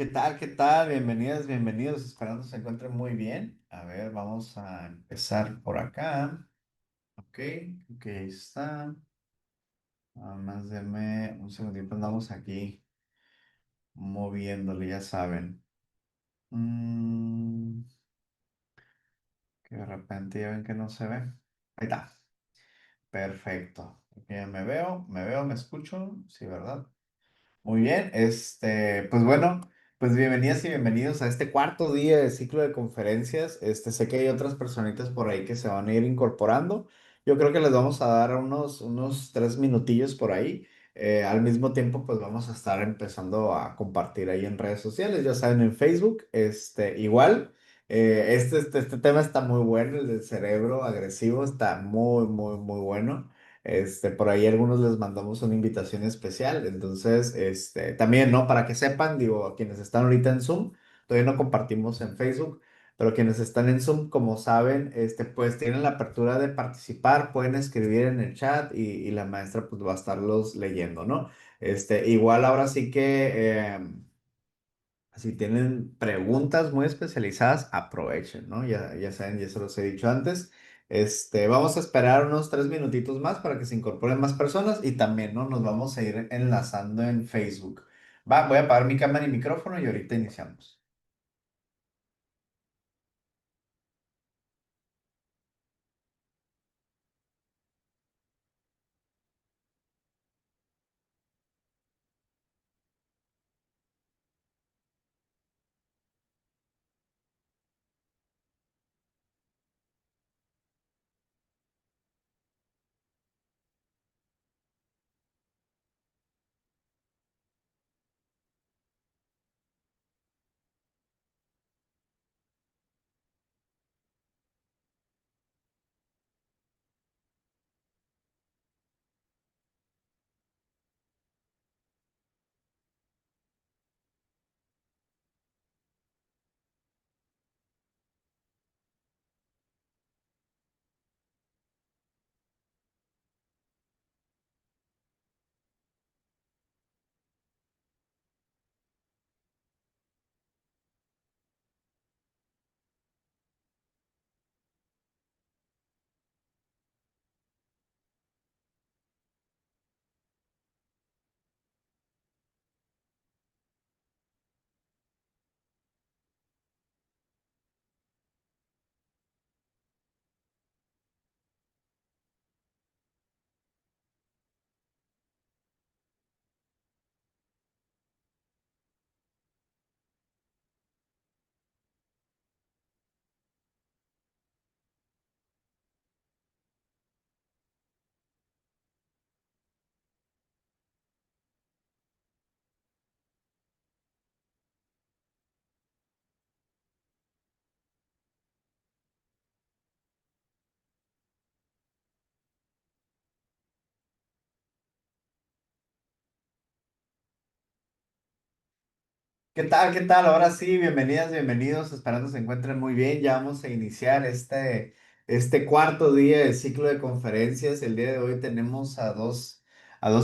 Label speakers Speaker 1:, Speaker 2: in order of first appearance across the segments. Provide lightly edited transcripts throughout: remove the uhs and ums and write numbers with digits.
Speaker 1: ¿Qué tal? ¿Qué tal? Bienvenidas, bienvenidos. Esperando se encuentren muy bien. A ver, vamos a empezar por acá. Ok, ok, ahí está. Nada más denme un segundito. Andamos aquí moviéndole, ya saben. Mm, que de repente ya ven que no se ve. Ahí está. Perfecto. Ok, ya me escucho. Sí, ¿verdad? Muy bien, pues bueno, pues bienvenidas y bienvenidos a este cuarto día del ciclo de conferencias. Sé que hay otras personitas por ahí que se van a ir incorporando. Yo creo que les vamos a dar unos 3 minutillos por ahí. Al mismo tiempo, pues vamos a estar empezando a compartir ahí en redes sociales, ya saben, en Facebook, igual. Este tema está muy bueno, el del cerebro agresivo está muy, muy, muy bueno. Por ahí algunos les mandamos una invitación especial. Entonces, también, ¿no? Para que sepan, digo, a quienes están ahorita en Zoom, todavía no compartimos en Facebook, pero quienes están en Zoom, como saben, pues tienen la apertura de participar, pueden escribir en el chat y la maestra pues va a estarlos leyendo, ¿no? Igual ahora sí que, si tienen preguntas muy especializadas, aprovechen, ¿no? Ya saben, ya se los he dicho antes. Vamos a esperar unos 3 minutitos más para que se incorporen más personas y también, ¿no? Nos vamos a ir enlazando en Facebook. Va, voy a apagar mi cámara y micrófono y ahorita iniciamos. ¿Qué tal? ¿Qué tal? Ahora sí, bienvenidas, bienvenidos. Esperando se encuentren muy bien. Ya vamos a iniciar este cuarto día del ciclo de conferencias. El día de hoy tenemos a dos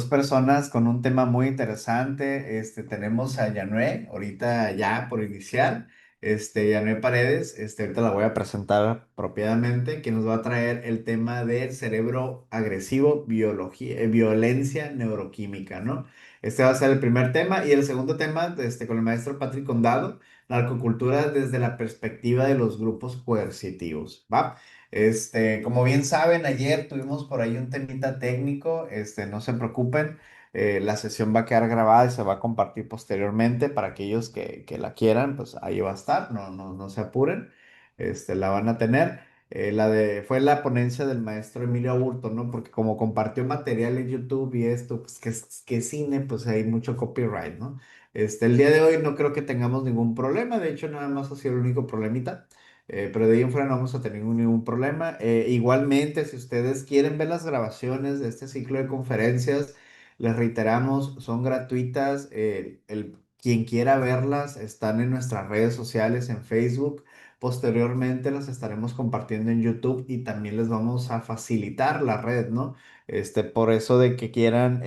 Speaker 1: personas con un tema muy interesante. Tenemos a Yanue, ahorita ya por iniciar. Yanue Paredes, ahorita la voy a presentar propiamente, que nos va a traer el tema del cerebro agresivo, biología, violencia neuroquímica, ¿no? Este va a ser el primer tema. Y el segundo tema, con el maestro Patrick Condado, narcocultura desde la perspectiva de los grupos coercitivos, ¿va? Como bien saben, ayer tuvimos por ahí un temita técnico. No se preocupen. La sesión va a quedar grabada y se va a compartir posteriormente para aquellos que la quieran, pues ahí va a estar, no se apuren. La van a tener. Fue la ponencia del maestro Emilio Aburto, ¿no? Porque como compartió material en YouTube y esto, pues que cine, pues hay mucho copyright, ¿no? El día de hoy no creo que tengamos ningún problema. De hecho, nada más ha sido el único problemita. Pero de ahí en fuera no vamos a tener ningún problema. Igualmente, si ustedes quieren ver las grabaciones de este ciclo de conferencias, les reiteramos, son gratuitas. Quien quiera verlas están en nuestras redes sociales, en Facebook. Posteriormente las estaremos compartiendo en YouTube y también les vamos a facilitar la red, ¿no? Por eso de que quieran,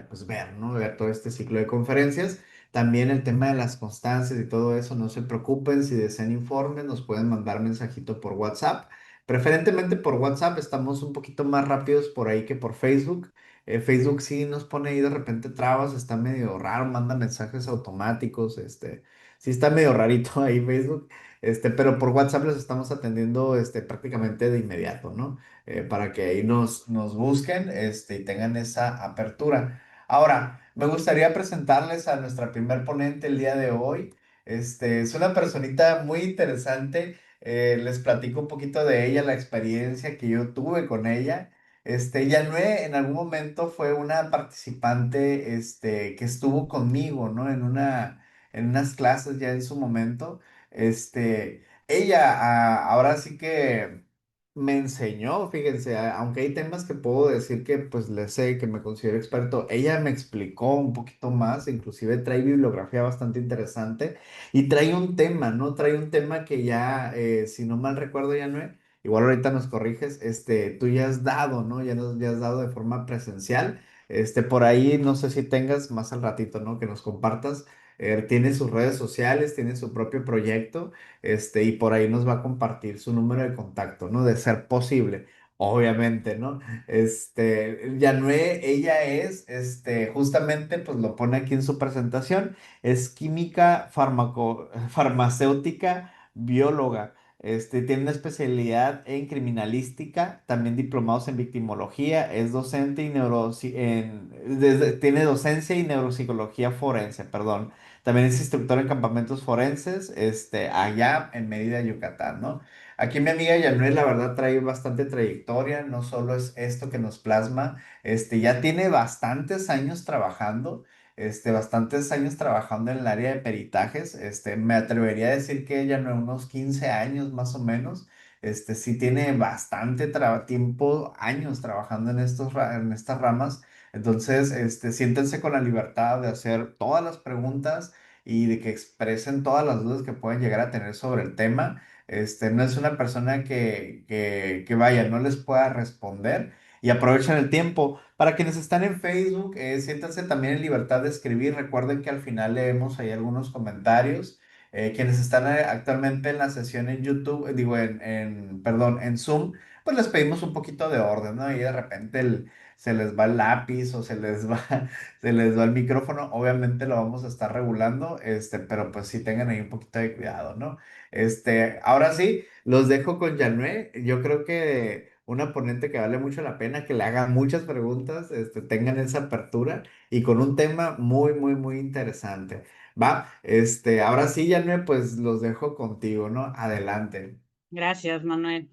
Speaker 1: pues ver, ¿no? Ver todo este ciclo de conferencias. También el tema de las constancias y todo eso, no se preocupen, si desean informes, nos pueden mandar mensajito por WhatsApp. Preferentemente por WhatsApp, estamos un poquito más rápidos por ahí que por Facebook. Facebook sí nos pone ahí de repente trabas, está medio raro, manda mensajes automáticos, sí está medio rarito ahí Facebook, pero por WhatsApp les estamos atendiendo, prácticamente de inmediato, ¿no? Para que ahí nos busquen, y tengan esa apertura. Ahora, me gustaría presentarles a nuestra primer ponente el día de hoy. Es una personita muy interesante. Les platico un poquito de ella, la experiencia que yo tuve con ella. Yanue en algún momento fue una participante, que estuvo conmigo, ¿no? En unas clases ya en su momento. Ella, ahora sí que me enseñó, fíjense, aunque hay temas que puedo decir que pues le sé, que me considero experto, ella me explicó un poquito más, inclusive trae bibliografía bastante interesante y trae un tema, ¿no? Trae un tema que ya, si no mal recuerdo, ya no es, igual ahorita nos corriges, tú ya has dado, ¿no? Ya has dado de forma presencial, por ahí no sé si tengas más al ratito, ¿no? Que nos compartas. Tiene sus redes sociales, tiene su propio proyecto, y por ahí nos va a compartir su número de contacto, ¿no? De ser posible, obviamente, ¿no? Yanue, ella es, justamente, pues lo pone aquí en su presentación, es química farmacéutica, bióloga. Tiene una especialidad en criminalística, también diplomados en victimología, es docente y tiene docencia y neuropsicología forense, perdón. También es instructor en campamentos forenses, allá en Mérida, Yucatán, ¿no? Aquí mi amiga Yanuel, la verdad, trae bastante trayectoria, no solo es esto que nos plasma, ya tiene bastantes años trabajando en el área de peritajes, me atrevería a decir que ella no unos 15 años más o menos, sí tiene bastante tiempo, años trabajando en estas ramas. Entonces, siéntense con la libertad de hacer todas las preguntas y de que expresen todas las dudas que pueden llegar a tener sobre el tema. No es una persona que vaya, no les pueda responder y aprovechen el tiempo. Para quienes están en Facebook, siéntanse también en libertad de escribir. Recuerden que al final leemos ahí algunos comentarios. Quienes están actualmente en la sesión en YouTube, digo, perdón, en Zoom, pues les pedimos un poquito de orden, ¿no? Y de repente se les va el lápiz o se les va el micrófono, obviamente lo vamos a estar regulando, pero pues sí tengan ahí un poquito de cuidado, ¿no? Ahora sí, los dejo con Janue. Yo creo que una ponente que vale mucho la pena que le hagan muchas preguntas, tengan esa apertura y con un tema muy, muy, muy interesante. Va, ahora sí, Janue, pues los dejo contigo, ¿no? Adelante.
Speaker 2: Gracias, Manuel.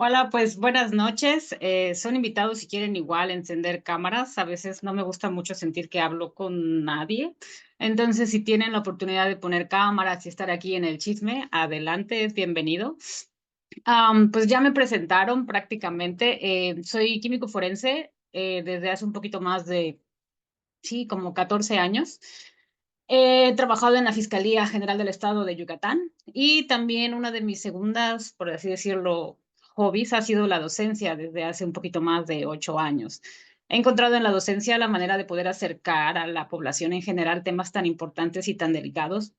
Speaker 2: Hola, pues buenas noches. Son invitados si quieren igual encender cámaras. A veces no me gusta mucho sentir que hablo con nadie. Entonces, si tienen la oportunidad de poner cámaras y estar aquí en el chisme, adelante, es bienvenido. Pues ya me presentaron prácticamente. Soy químico forense desde hace un poquito más de, sí, como 14 años. He trabajado en la Fiscalía General del Estado de Yucatán y también una de mis segundas, por así decirlo, hobbies ha sido la docencia desde hace un poquito más de 8 años. He encontrado en la docencia la manera de poder acercar a la población en general temas tan importantes y tan delicados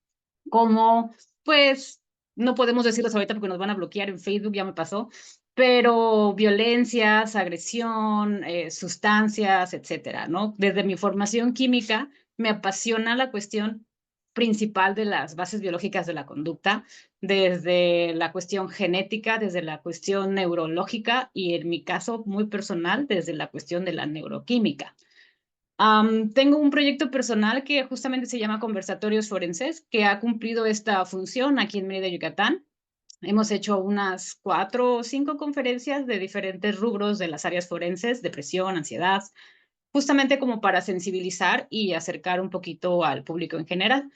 Speaker 2: como, pues, no podemos decirlos ahorita porque nos van a bloquear en Facebook, ya me pasó, pero violencias, agresión, sustancias, etcétera, ¿no? Desde mi formación química, me apasiona la cuestión principal de las bases biológicas de la conducta, desde la cuestión genética, desde la cuestión neurológica y en mi caso muy personal, desde la cuestión de la neuroquímica. Tengo un proyecto personal que justamente se llama Conversatorios Forenses, que ha cumplido esta función aquí en Mérida, Yucatán. Hemos hecho unas 4 o 5 conferencias de diferentes rubros de las áreas forenses, depresión, ansiedad, justamente como para sensibilizar y acercar un poquito al público en general.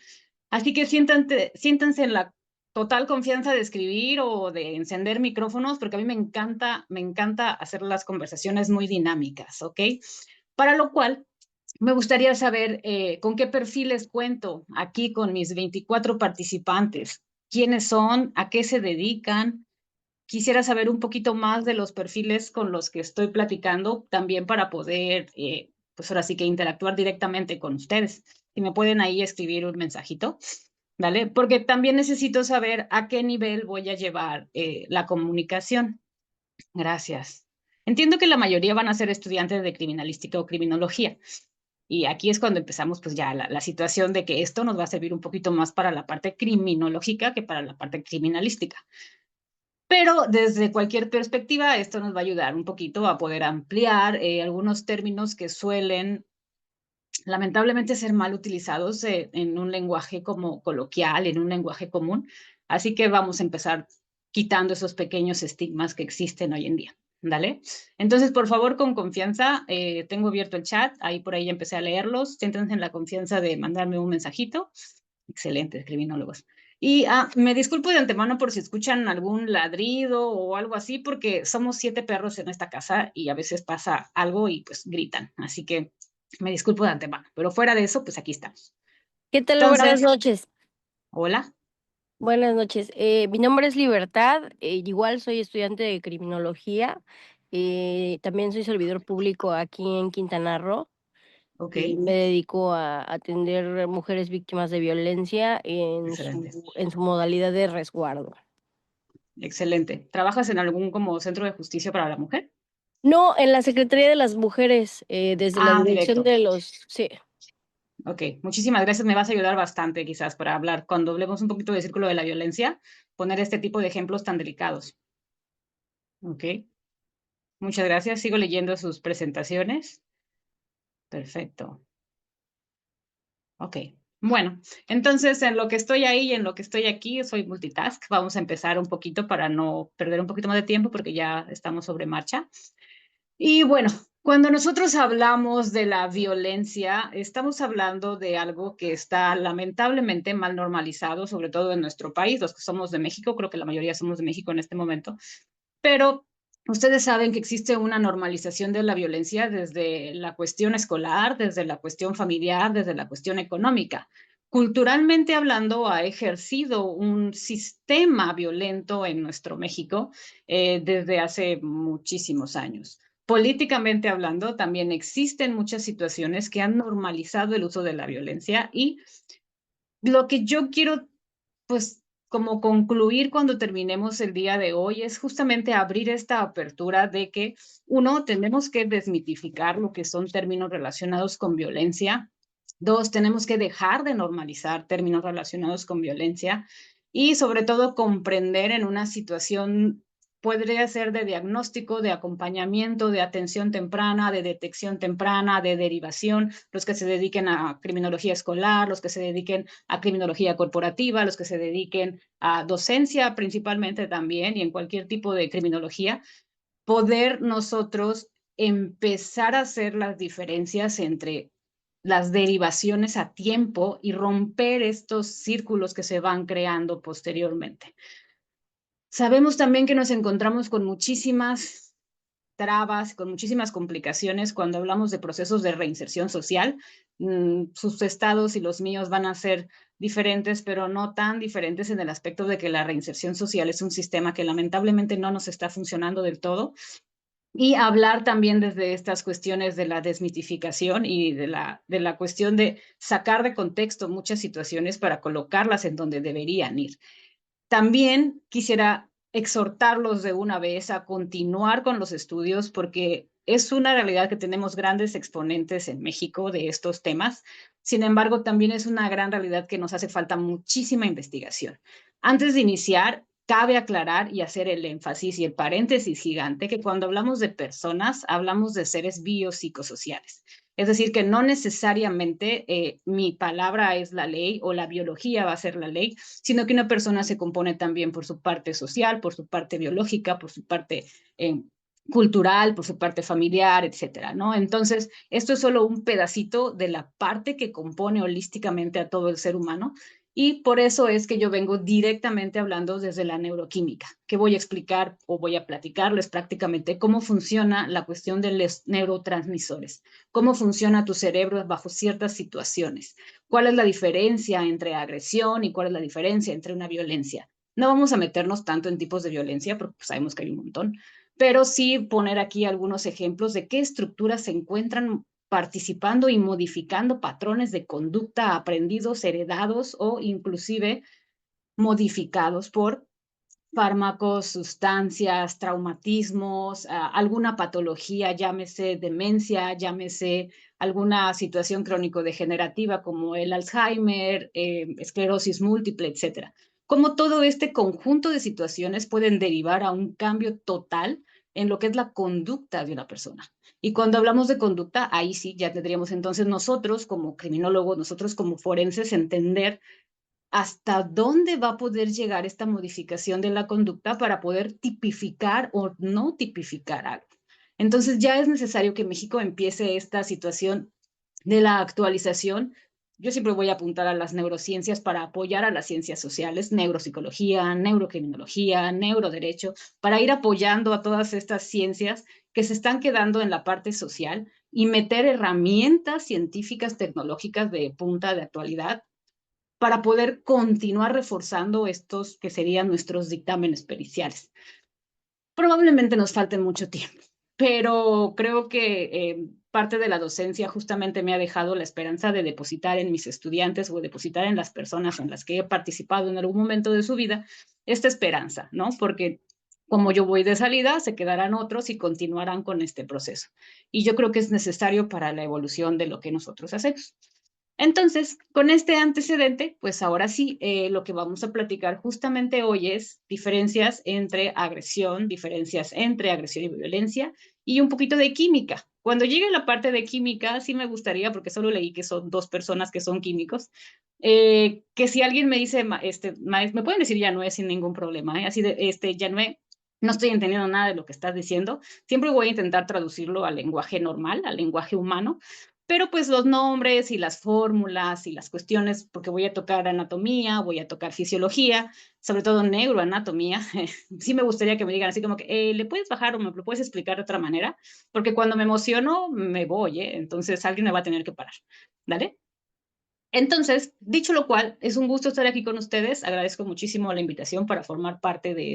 Speaker 2: Así que siéntanse en la total confianza de escribir o de encender micrófonos, porque a mí me encanta hacer las conversaciones muy dinámicas, ¿ok? Para lo cual, me gustaría saber con qué perfiles cuento aquí con mis 24 participantes. ¿Quiénes son? ¿A qué se dedican? Quisiera saber un poquito más de los perfiles con los que estoy platicando, también para poder, pues ahora sí que interactuar directamente con ustedes. Si me pueden ahí escribir un mensajito, ¿vale? Porque también necesito saber a qué nivel voy a llevar la comunicación. Gracias. Entiendo que la mayoría van a ser estudiantes de criminalística o criminología. Y aquí es cuando empezamos pues ya la situación de que esto nos va a servir un poquito más para la parte criminológica que para la parte criminalística. Pero desde cualquier perspectiva, esto nos va a ayudar un poquito a poder ampliar algunos términos que suelen lamentablemente ser mal utilizados en un lenguaje como coloquial, en un lenguaje común. Así que vamos a empezar quitando esos pequeños estigmas que existen hoy en día. ¿Dale? Entonces, por favor, con confianza, tengo abierto el chat, ahí por ahí empecé a leerlos, siéntense en la confianza de mandarme un mensajito. Excelente, criminólogos. Y me disculpo de antemano por si escuchan algún ladrido o algo así, porque somos 7 perros en esta casa y a veces pasa algo y pues gritan. Así que me disculpo de antemano, pero fuera de eso, pues aquí estamos.
Speaker 3: ¿Qué tal? Buenas
Speaker 2: Entonces,
Speaker 3: noches.
Speaker 2: hola.
Speaker 3: Buenas noches. Mi nombre es Libertad. Igual soy estudiante de criminología. También soy servidor público aquí en Quintana Roo
Speaker 2: Ok,
Speaker 3: y me dedico a atender mujeres víctimas de violencia
Speaker 2: excelente,
Speaker 3: en su modalidad de resguardo.
Speaker 2: excelente. ¿Trabajas en algún como centro de justicia para la mujer?
Speaker 3: No, en la Secretaría de las Mujeres, desde la dirección
Speaker 2: Directo.
Speaker 3: de los... Sí.
Speaker 2: Ok, muchísimas gracias. Me vas a ayudar bastante quizás para hablar cuando hablemos un poquito del círculo de la violencia, poner este tipo de ejemplos tan delicados. Ok. Muchas gracias. Sigo leyendo sus presentaciones. Perfecto. Ok. Bueno, entonces en lo que estoy ahí y en lo que estoy aquí, soy multitask. Vamos a empezar un poquito para no perder un poquito más de tiempo porque ya estamos sobre marcha. Y bueno, cuando nosotros hablamos de la violencia, estamos hablando de algo que está lamentablemente mal normalizado, sobre todo en nuestro país, los que somos de México, creo que la mayoría somos de México en este momento, pero ustedes saben que existe una normalización de la violencia desde la cuestión escolar, desde la cuestión familiar, desde la cuestión económica. Culturalmente hablando, ha ejercido un sistema violento en nuestro México desde hace muchísimos años. Políticamente hablando, también existen muchas situaciones que han normalizado el uso de la violencia y lo que yo quiero pues como concluir cuando terminemos el día de hoy es justamente abrir esta apertura de que, uno, tenemos que desmitificar lo que son términos relacionados con violencia. Dos, tenemos que dejar de normalizar términos relacionados con violencia y sobre todo comprender en una situación podría ser de diagnóstico, de acompañamiento, de atención temprana, de detección temprana, de derivación, los que se dediquen a criminología escolar, los que se dediquen a criminología corporativa, los que se dediquen a docencia principalmente también y en cualquier tipo de criminología, poder nosotros empezar a hacer las diferencias entre las derivaciones a tiempo y romper estos círculos que se van creando posteriormente. Sabemos también que nos encontramos con muchísimas trabas, con muchísimas complicaciones cuando hablamos de procesos de reinserción social. Sus estados y los míos van a ser diferentes, pero no tan diferentes en el aspecto de que la reinserción social es un sistema que lamentablemente no nos está funcionando del todo. Y hablar también desde estas cuestiones de la desmitificación y de la cuestión de sacar de contexto muchas situaciones para colocarlas en donde deberían ir. También quisiera exhortarlos de una vez a continuar con los estudios porque es una realidad que tenemos grandes exponentes en México de estos temas. Sin embargo, también es una gran realidad que nos hace falta muchísima investigación. Antes de iniciar, cabe aclarar y hacer el énfasis y el paréntesis gigante que cuando hablamos de personas, hablamos de seres biopsicosociales. Es decir, que no necesariamente mi palabra es la ley o la biología va a ser la ley, sino que una persona se compone también por su parte social, por su parte biológica, por su parte cultural, por su parte familiar, etcétera, ¿no? Entonces, esto es solo un pedacito de la parte que compone holísticamente a todo el ser humano y por eso es que yo vengo directamente hablando desde la neuroquímica, que voy a explicar o voy a platicarles prácticamente cómo funciona la cuestión de los neurotransmisores, cómo funciona tu cerebro bajo ciertas situaciones, cuál es la diferencia entre agresión y cuál es la diferencia entre una violencia. No vamos a meternos tanto en tipos de violencia porque sabemos que hay un montón, pero sí poner aquí algunos ejemplos de qué estructuras se encuentran participando y modificando patrones de conducta aprendidos, heredados o inclusive modificados por fármacos, sustancias, traumatismos, alguna patología, llámese demencia, llámese alguna situación crónico-degenerativa como el Alzheimer, esclerosis múltiple, etcétera. Como todo este conjunto de situaciones pueden derivar a un cambio total en lo que es la conducta de una persona. Y cuando hablamos de conducta, ahí sí ya tendríamos entonces nosotros como criminólogos, nosotros como forenses, entender hasta dónde va a poder llegar esta modificación de la conducta para poder tipificar o no tipificar algo. Entonces ya es necesario que México empiece esta situación de la actualización. Yo siempre voy a apuntar a las neurociencias para apoyar a las ciencias sociales, neuropsicología, neurocriminología, neuroderecho, para ir apoyando a todas estas ciencias que se están quedando en la parte social y meter herramientas científicas, tecnológicas de punta de actualidad para poder continuar reforzando estos que serían nuestros dictámenes periciales. Probablemente nos falte mucho tiempo, pero creo que parte de la docencia justamente me ha dejado la esperanza de depositar en mis estudiantes o depositar en las personas en las que he participado en algún momento de su vida esta esperanza, ¿no? Porque como yo voy de salida, se quedarán otros y continuarán con este proceso. Y yo creo que es necesario para la evolución de lo que nosotros hacemos. Entonces, con este antecedente, pues ahora sí, lo que vamos a platicar justamente hoy es diferencias entre agresión, diferencias entre agresión y violencia y un poquito de química. Cuando llegue la parte de química, sí me gustaría, porque solo leí que son dos personas que son químicos, que si alguien me dice, me pueden decir Yanue sin ningún problema, así de, Yanue, no estoy entendiendo nada de lo que estás diciendo, siempre voy a intentar traducirlo al lenguaje normal, al lenguaje humano, pero pues los nombres y las fórmulas y las cuestiones, porque voy a tocar anatomía, voy a tocar fisiología, sobre todo neuroanatomía, sí me gustaría que me digan así como que, ¿le puedes bajar o me lo puedes explicar de otra manera? Porque cuando me emociono me voy, entonces alguien me va a tener que parar, ¿vale? Entonces, dicho lo cual, es un gusto estar aquí con ustedes. Agradezco muchísimo la invitación para formar parte de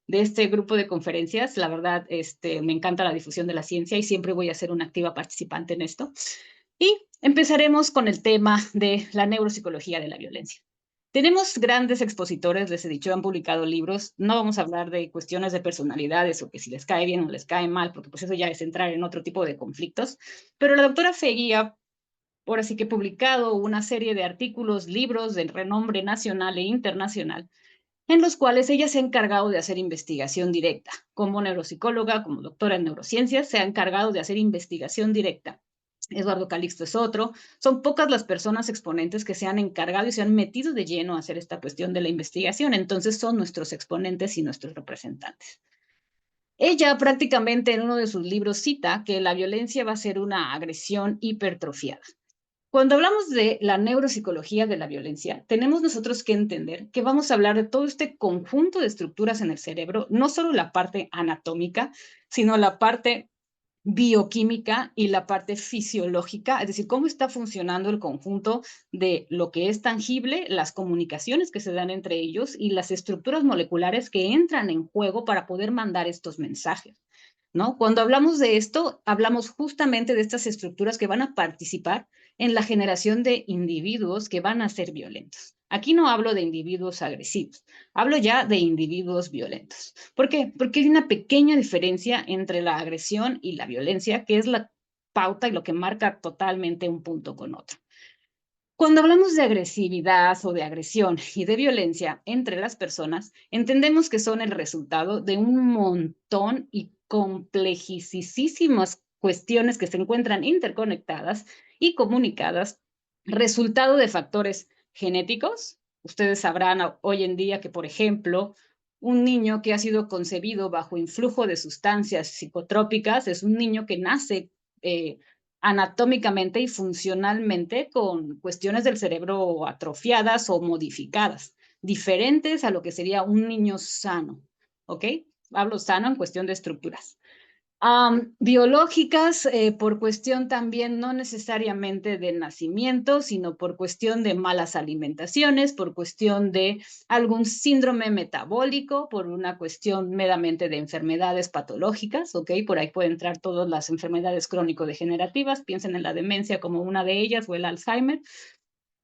Speaker 2: este grupo de conferencias. La verdad, me encanta la difusión de la ciencia y siempre voy a ser una activa participante en esto. Y empezaremos con el tema de la neuropsicología de la violencia. Tenemos grandes expositores, les he dicho, han publicado libros. No vamos a hablar de cuestiones de personalidades o que si les cae bien o les cae mal, porque pues eso ya es entrar en otro tipo de conflictos. Pero la doctora Fegui ha ahora sí que he publicado una serie de artículos, libros de renombre nacional e internacional, en los cuales ella se ha encargado de hacer investigación directa. Como neuropsicóloga, como doctora en neurociencias, se ha encargado de hacer investigación directa. Eduardo Calixto es otro. Son pocas las personas exponentes que se han encargado y se han metido de lleno a hacer esta cuestión de la investigación. Entonces son nuestros exponentes y nuestros representantes. Ella prácticamente en uno de sus libros cita que la violencia va a ser una agresión hipertrofiada. Cuando hablamos de la neuropsicología de la violencia, tenemos nosotros que entender que vamos a hablar de todo este conjunto de estructuras en el cerebro, no solo la parte anatómica, sino la parte bioquímica y la parte fisiológica, es decir, cómo está funcionando el conjunto de lo que es tangible, las comunicaciones que se dan entre ellos y las estructuras moleculares que entran en juego para poder mandar estos mensajes, ¿no? Cuando hablamos de esto, hablamos justamente de estas estructuras que van a participar en la generación de individuos que van a ser violentos. Aquí no hablo de individuos agresivos, hablo ya de individuos violentos. ¿Por qué? Porque hay una pequeña diferencia entre la agresión y la violencia, que es la pauta y lo que marca totalmente un punto con otro. Cuando hablamos de agresividad o de agresión y de violencia entre las personas, entendemos que son el resultado de un montón y complejísimas cuestiones que se encuentran interconectadas y comunicadas, resultado de factores genéticos. Ustedes sabrán hoy en día que, por ejemplo, un niño que ha sido concebido bajo influjo de sustancias psicotrópicas es un niño que nace anatómicamente y funcionalmente con cuestiones del cerebro atrofiadas o modificadas, diferentes a lo que sería un niño sano, ¿ok? Hablo sano en cuestión de estructuras. Biológicas, por cuestión también no necesariamente de nacimiento, sino por cuestión de malas alimentaciones, por cuestión de algún síndrome metabólico, por una cuestión meramente de enfermedades patológicas, ¿ok? Por ahí pueden entrar todas las enfermedades crónico-degenerativas, piensen en la demencia como una de ellas o el Alzheimer.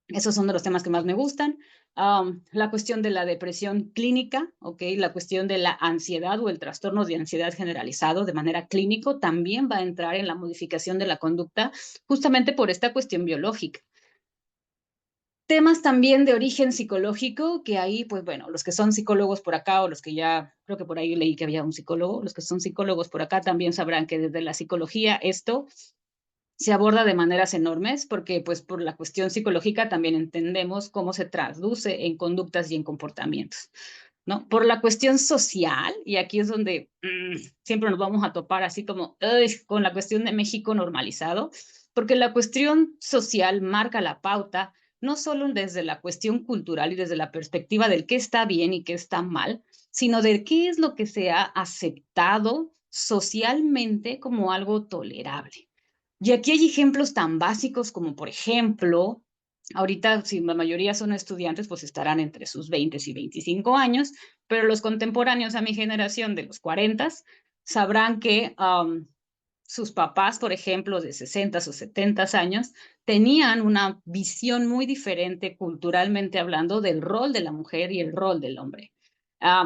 Speaker 2: Esos son de los temas que más me gustan. La cuestión de la depresión clínica, ¿ok? La cuestión de la ansiedad o el trastorno de ansiedad generalizado de manera clínico también va a entrar en la modificación de la conducta justamente por esta cuestión biológica. Temas también de origen psicológico, que ahí, pues bueno, los que son psicólogos por acá o los que ya, creo que por ahí leí que había un psicólogo, los que son psicólogos por acá también sabrán que desde la psicología esto se aborda de maneras enormes porque pues por la cuestión psicológica también entendemos cómo se traduce en conductas y en comportamientos, ¿no? Por la cuestión social, y aquí es donde siempre nos vamos a topar así como con la cuestión de México normalizado, porque la cuestión social marca la pauta, no solo desde la cuestión cultural y desde la perspectiva del qué está bien y qué está mal, sino de qué es lo que se ha aceptado socialmente como algo tolerable. Y aquí hay ejemplos tan básicos como, por ejemplo, ahorita si la mayoría son estudiantes, pues estarán entre sus 20 y 25 años, pero los contemporáneos a mi generación de los 40 sabrán que sus papás, por ejemplo, de 60 o 70 años, tenían una visión muy diferente culturalmente hablando del rol de la mujer y el rol del hombre.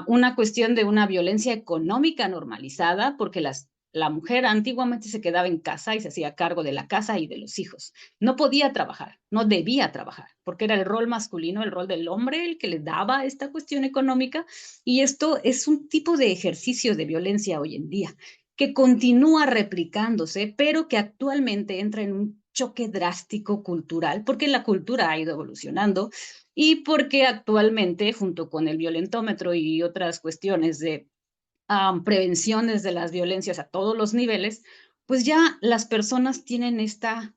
Speaker 2: Una cuestión de una violencia económica normalizada, porque la mujer antiguamente se quedaba en casa y se hacía cargo de la casa y de los hijos. No podía trabajar, no debía trabajar, porque era el rol masculino, el rol del hombre el que le daba esta cuestión económica, y esto es un tipo de ejercicio de violencia hoy en día que continúa replicándose, pero que actualmente entra en un choque drástico cultural, porque la cultura ha ido evolucionando y porque actualmente, junto con el violentómetro y otras cuestiones de prevenciones de las violencias a todos los niveles, pues ya las personas tienen este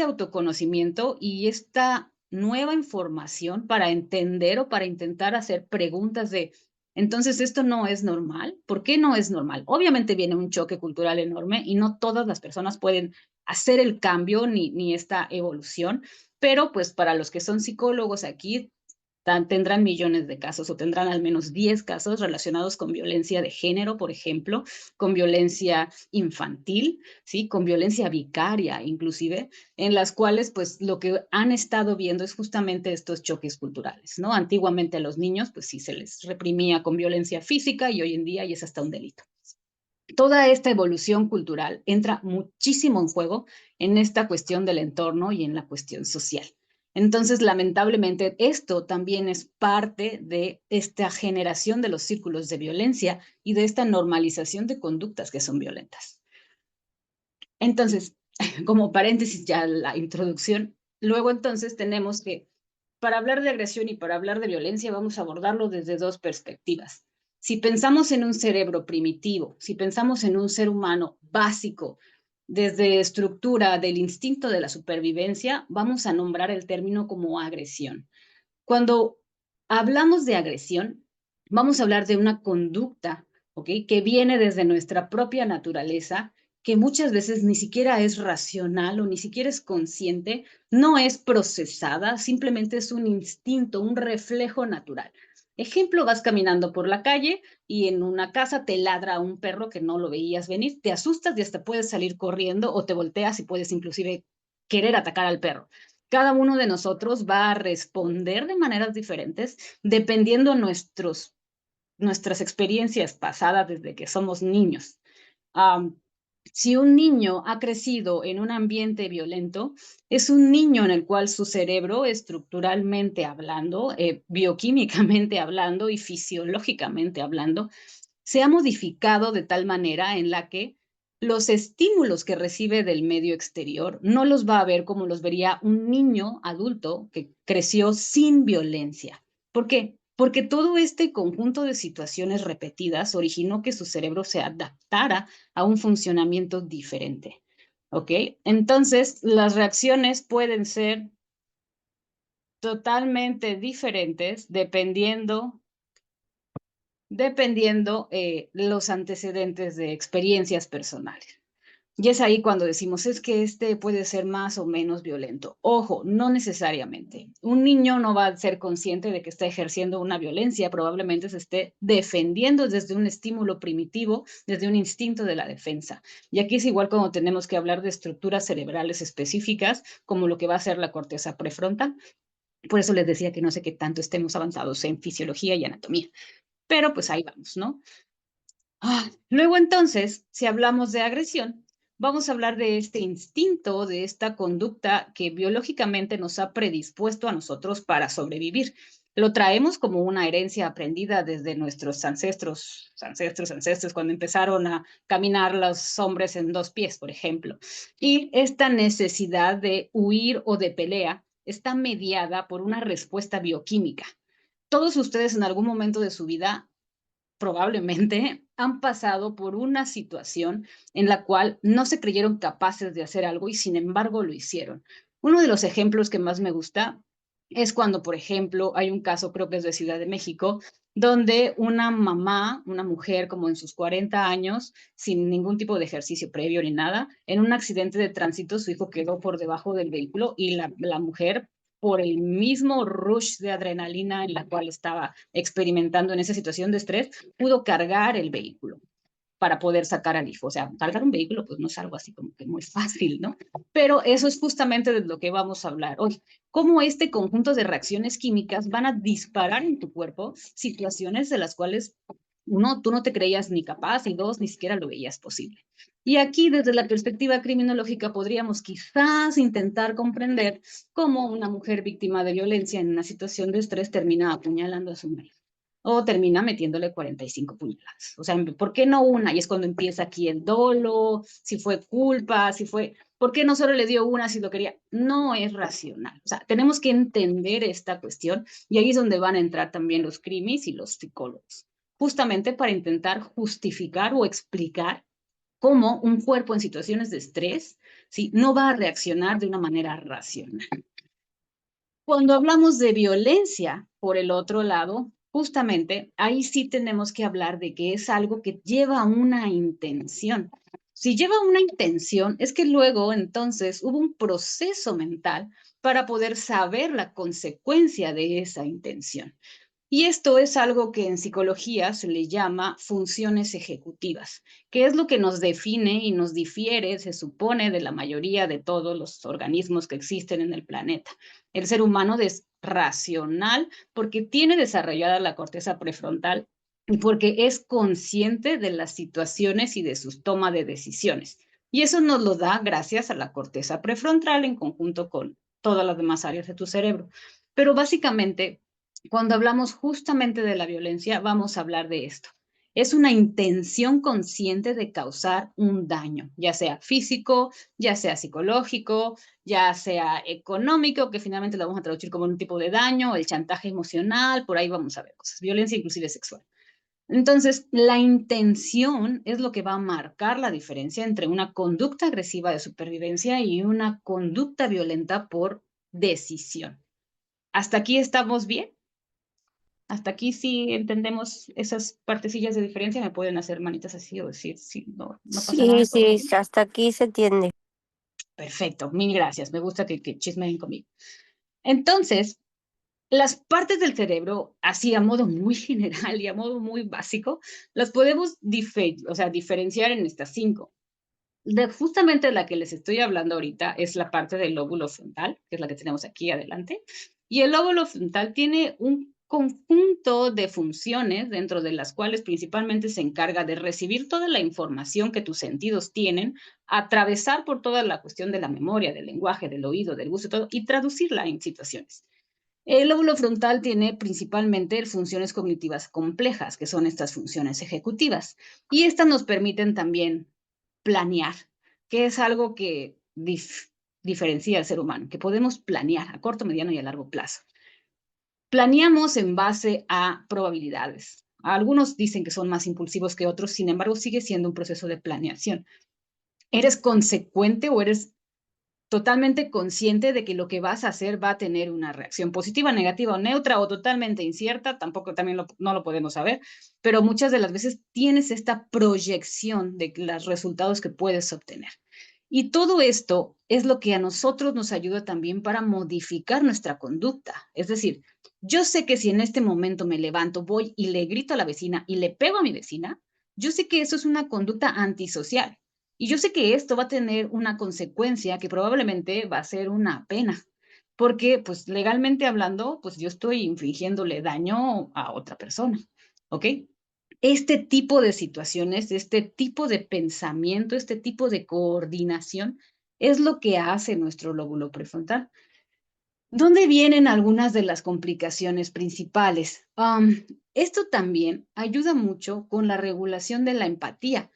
Speaker 2: autoconocimiento y esta nueva información para entender o para intentar hacer preguntas de, entonces esto no es normal, ¿por qué no es normal? Obviamente viene un choque cultural enorme y no todas las personas pueden hacer el cambio ni esta evolución, pero pues para los que son psicólogos aquí tendrán millones de casos o tendrán al menos 10 casos relacionados con violencia de género, por ejemplo, con violencia infantil, ¿sí? Con violencia vicaria, inclusive, en las cuales, pues, lo que han estado viendo es justamente estos choques culturales, ¿no? Antiguamente a los niños, pues sí se les reprimía con violencia física y hoy en día ya es hasta un delito. Toda esta evolución cultural entra muchísimo en juego en esta cuestión del entorno y en la cuestión social. Entonces, lamentablemente, esto también es parte de esta generación de los círculos de violencia y de esta normalización de conductas que son violentas. Entonces, como paréntesis ya la introducción, luego entonces tenemos que, para hablar de agresión y para hablar de violencia, vamos a abordarlo desde dos perspectivas. Si pensamos en un cerebro primitivo, si pensamos en un ser humano básico, desde estructura del instinto de la supervivencia, vamos a nombrar el término como agresión. Cuando hablamos de agresión, vamos a hablar de una conducta, ¿ok? Que viene desde nuestra propia naturaleza, que muchas veces ni siquiera es racional o ni siquiera es consciente, no es procesada, simplemente es un instinto, un reflejo natural. Ejemplo, vas caminando por la calle y en una casa te ladra un perro que no lo veías venir, te asustas y hasta puedes salir corriendo o te volteas y puedes inclusive querer atacar al perro. Cada uno de nosotros va a responder de maneras diferentes dependiendo nuestras experiencias pasadas desde que somos niños. Si un niño ha crecido en un ambiente violento, es un niño en el cual su cerebro, estructuralmente hablando, bioquímicamente hablando y fisiológicamente hablando, se ha modificado de tal manera en la que los estímulos que recibe del medio exterior no los va a ver como los vería un niño adulto que creció sin violencia. ¿Por qué? Porque todo este conjunto de situaciones repetidas originó que su cerebro se adaptara a un funcionamiento diferente. ¿Ok? Entonces, las reacciones pueden ser totalmente diferentes dependiendo dependiendo los antecedentes de experiencias personales. Y es ahí cuando decimos, es que este puede ser más o menos violento. Ojo, no necesariamente. Un niño no va a ser consciente de que está ejerciendo una violencia, probablemente se esté defendiendo desde un estímulo primitivo, desde un instinto de la defensa. Y aquí es igual como tenemos que hablar de estructuras cerebrales específicas, como lo que va a ser la corteza prefrontal. Por eso les decía que no sé qué tanto estemos avanzados en fisiología y anatomía. Pero pues ahí vamos, ¿no? Luego entonces, si hablamos de agresión, vamos a hablar de este instinto, de esta conducta que biológicamente nos ha predispuesto a nosotros para sobrevivir. Lo traemos como una herencia aprendida desde nuestros ancestros, cuando empezaron a caminar los hombres en dos pies, por ejemplo. Y esta necesidad de huir o de pelea está mediada por una respuesta bioquímica. Todos ustedes en algún momento de su vida probablemente han pasado por una situación en la cual no se creyeron capaces de hacer algo y sin embargo lo hicieron. Uno de los ejemplos que más me gusta es cuando, por ejemplo, hay un caso, creo que es de Ciudad de México, donde una mamá, una mujer como en sus 40 años, sin ningún tipo de ejercicio previo ni nada, en un accidente de tránsito, su hijo quedó por debajo del vehículo y la mujer por el mismo rush de adrenalina en la cual estaba experimentando en esa situación de estrés, pudo cargar el vehículo para poder sacar al hijo. O sea, cargar un vehículo pues no es algo así como que muy fácil, ¿no? Pero eso es justamente de lo que vamos a hablar hoy. Cómo este conjunto de reacciones químicas van a disparar en tu cuerpo situaciones de las cuales uno, tú no te creías ni capaz y dos, ni siquiera lo veías posible. Y aquí, desde la perspectiva criminológica, podríamos quizás intentar comprender cómo una mujer víctima de violencia en una situación de estrés termina apuñalando a su marido o termina metiéndole 45 puñaladas. O sea, ¿por qué no una? Y es cuando empieza aquí el dolo, si fue culpa, si fue... ¿Por qué no solo le dio una si lo quería? No es racional. O sea, tenemos que entender esta cuestión y ahí es donde van a entrar también los crimis y los psicólogos, justamente para intentar justificar o explicar cómo un cuerpo en situaciones de estrés, ¿sí?, no va a reaccionar de una manera racional. Cuando hablamos de violencia, por el otro lado, justamente ahí sí tenemos que hablar de que es algo que lleva una intención. Si lleva una intención, es que luego entonces hubo un proceso mental para poder saber la consecuencia de esa intención. Y esto es algo que en psicología se le llama funciones ejecutivas, que es lo que nos define y nos difiere, se supone, de la mayoría de todos los organismos que existen en el planeta. El ser humano es racional porque tiene desarrollada la corteza prefrontal y porque es consciente de las situaciones y de sus tomas de decisiones. Y eso nos lo da gracias a la corteza prefrontal en conjunto con todas las demás áreas de tu cerebro. Pero básicamente, cuando hablamos justamente de la violencia, vamos a hablar de esto. Es una intención consciente de causar un daño, ya sea físico, ya sea psicológico, ya sea económico, que finalmente lo vamos a traducir como un tipo de daño, el chantaje emocional, por ahí vamos a ver cosas, violencia inclusive sexual. Entonces, la intención es lo que va a marcar la diferencia entre una conducta agresiva de supervivencia y una conducta violenta por decisión. ¿Hasta aquí estamos bien? Hasta aquí sí entendemos esas partecillas de diferencia, me pueden hacer manitas así o decir, sí, no, no pasa nada.
Speaker 3: Sí, hasta aquí se entiende.
Speaker 2: Perfecto, mil gracias, me gusta que chismeen conmigo. Entonces, las partes del cerebro, así a modo muy general y a modo muy básico, las podemos diferenciar en estas 5. Justamente la que les estoy hablando ahorita es la parte del lóbulo frontal, que es la que tenemos aquí adelante. Y el lóbulo frontal tiene un conjunto de funciones dentro de las cuales principalmente se encarga de recibir toda la información que tus sentidos tienen, atravesar por toda la cuestión de la memoria, del lenguaje, del oído, del gusto, todo, y traducirla en situaciones. El lóbulo frontal tiene principalmente funciones cognitivas complejas, que son estas funciones ejecutivas, y estas nos permiten también planear, que es algo que diferencia al ser humano, que podemos planear a corto, mediano y a largo plazo. Planeamos en base a probabilidades. Algunos dicen que son más impulsivos que otros, sin embargo, sigue siendo un proceso de planeación. ¿Eres consecuente o eres totalmente consciente de que lo que vas a hacer va a tener una reacción positiva, negativa o neutra o totalmente incierta, tampoco también no lo podemos saber, pero muchas de las veces tienes esta proyección de los resultados que puedes obtener. Y todo esto es lo que a nosotros nos ayuda también para modificar nuestra conducta. Es decir, yo sé que si en este momento me levanto, voy y le grito a la vecina y le pego a mi vecina, yo sé que eso es una conducta antisocial. Y yo sé que esto va a tener una consecuencia que probablemente va a ser una pena, porque pues legalmente hablando, pues yo estoy infligiéndole daño a otra persona, ¿ok? Este tipo de situaciones, este tipo de pensamiento, este tipo de coordinación es lo que hace nuestro lóbulo prefrontal. ¿Dónde vienen algunas de las complicaciones principales? Esto también ayuda mucho con la regulación de la empatía.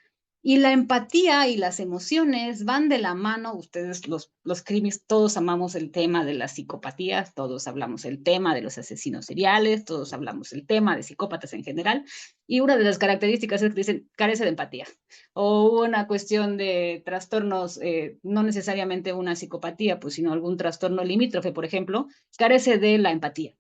Speaker 2: Y la empatía y las emociones van de la mano. Ustedes, los crimis, todos amamos el tema de las psicopatías, todos hablamos el tema de los asesinos seriales, todos hablamos el tema de psicópatas en general. Y una de las características es que dicen carece de empatía o una cuestión de trastornos, no necesariamente una psicopatía, pues, sino algún trastorno limítrofe, por ejemplo, carece de la empatía.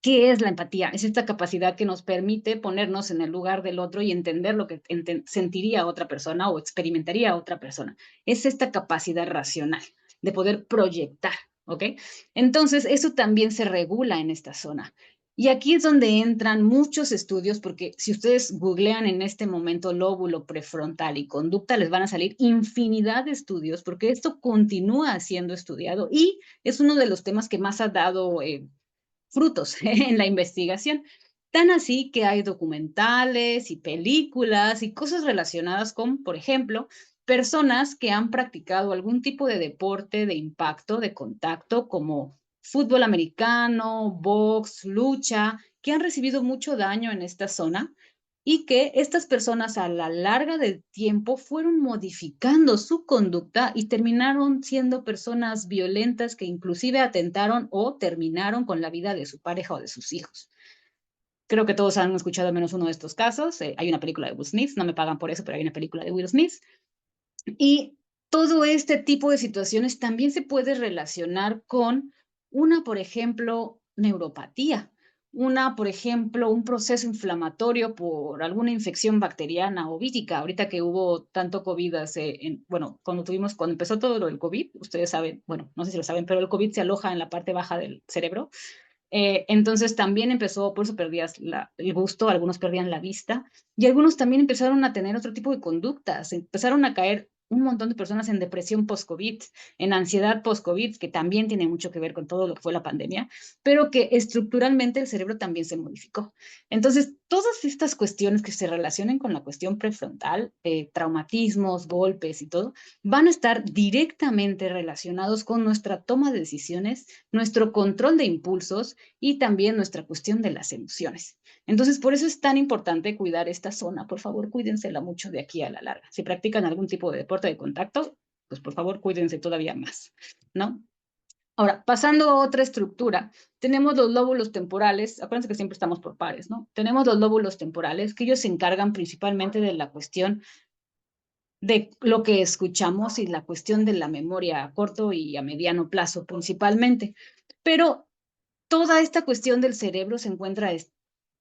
Speaker 2: ¿Qué es la empatía? Es esta capacidad que nos permite ponernos en el lugar del otro y entender lo que sentiría otra persona o experimentaría otra persona. Es esta capacidad racional de poder proyectar, ¿ok? Entonces, eso también se regula en esta zona. Y aquí es donde entran muchos estudios, porque si ustedes googlean en este momento lóbulo prefrontal y conducta, les van a salir infinidad de estudios, porque esto continúa siendo estudiado y es uno de los temas que más ha dado frutos en la investigación. Tan así que hay documentales y películas y cosas relacionadas con, por ejemplo, personas que han practicado algún tipo de deporte de impacto, de contacto, como fútbol americano, box, lucha, que han recibido mucho daño en esta zona y que estas personas a la larga del tiempo fueron modificando su conducta y terminaron siendo personas violentas que inclusive atentaron o terminaron con la vida de su pareja o de sus hijos. Creo que todos han escuchado al menos uno de estos casos. Hay una película de Will Smith, no me pagan por eso, pero hay una película de Will Smith. Y todo este tipo de situaciones también se puede relacionar con una, por ejemplo, neuropatía, una, por ejemplo, un proceso inflamatorio por alguna infección bacteriana o vírica. Ahorita que hubo tanto COVID bueno, cuando empezó todo lo del COVID, ustedes saben, bueno, no sé si lo saben, pero el COVID se aloja en la parte baja del cerebro. Entonces también empezó, por eso perdías el gusto, algunos perdían la vista y algunos también empezaron a tener otro tipo de conductas, empezaron a caer un montón de personas en depresión post-COVID, en ansiedad post-COVID, que también tiene mucho que ver con todo lo que fue la pandemia, pero que estructuralmente el cerebro también se modificó. Entonces, todas estas cuestiones que se relacionen con la cuestión prefrontal, traumatismos, golpes y todo, van a estar directamente relacionados con nuestra toma de decisiones, nuestro control de impulsos y también nuestra cuestión de las emociones. Entonces, por eso es tan importante cuidar esta zona. Por favor, cuídensela mucho de aquí a la larga. Si practican algún tipo de deporte de contacto, pues por favor, cuídense todavía más, ¿no? Ahora, pasando a otra estructura, tenemos los lóbulos temporales. Acuérdense que siempre estamos por pares, ¿no? Tenemos los lóbulos temporales, que ellos se encargan principalmente de la cuestión de lo que escuchamos y la cuestión de la memoria a corto y a mediano plazo principalmente. Pero toda esta cuestión del cerebro se encuentra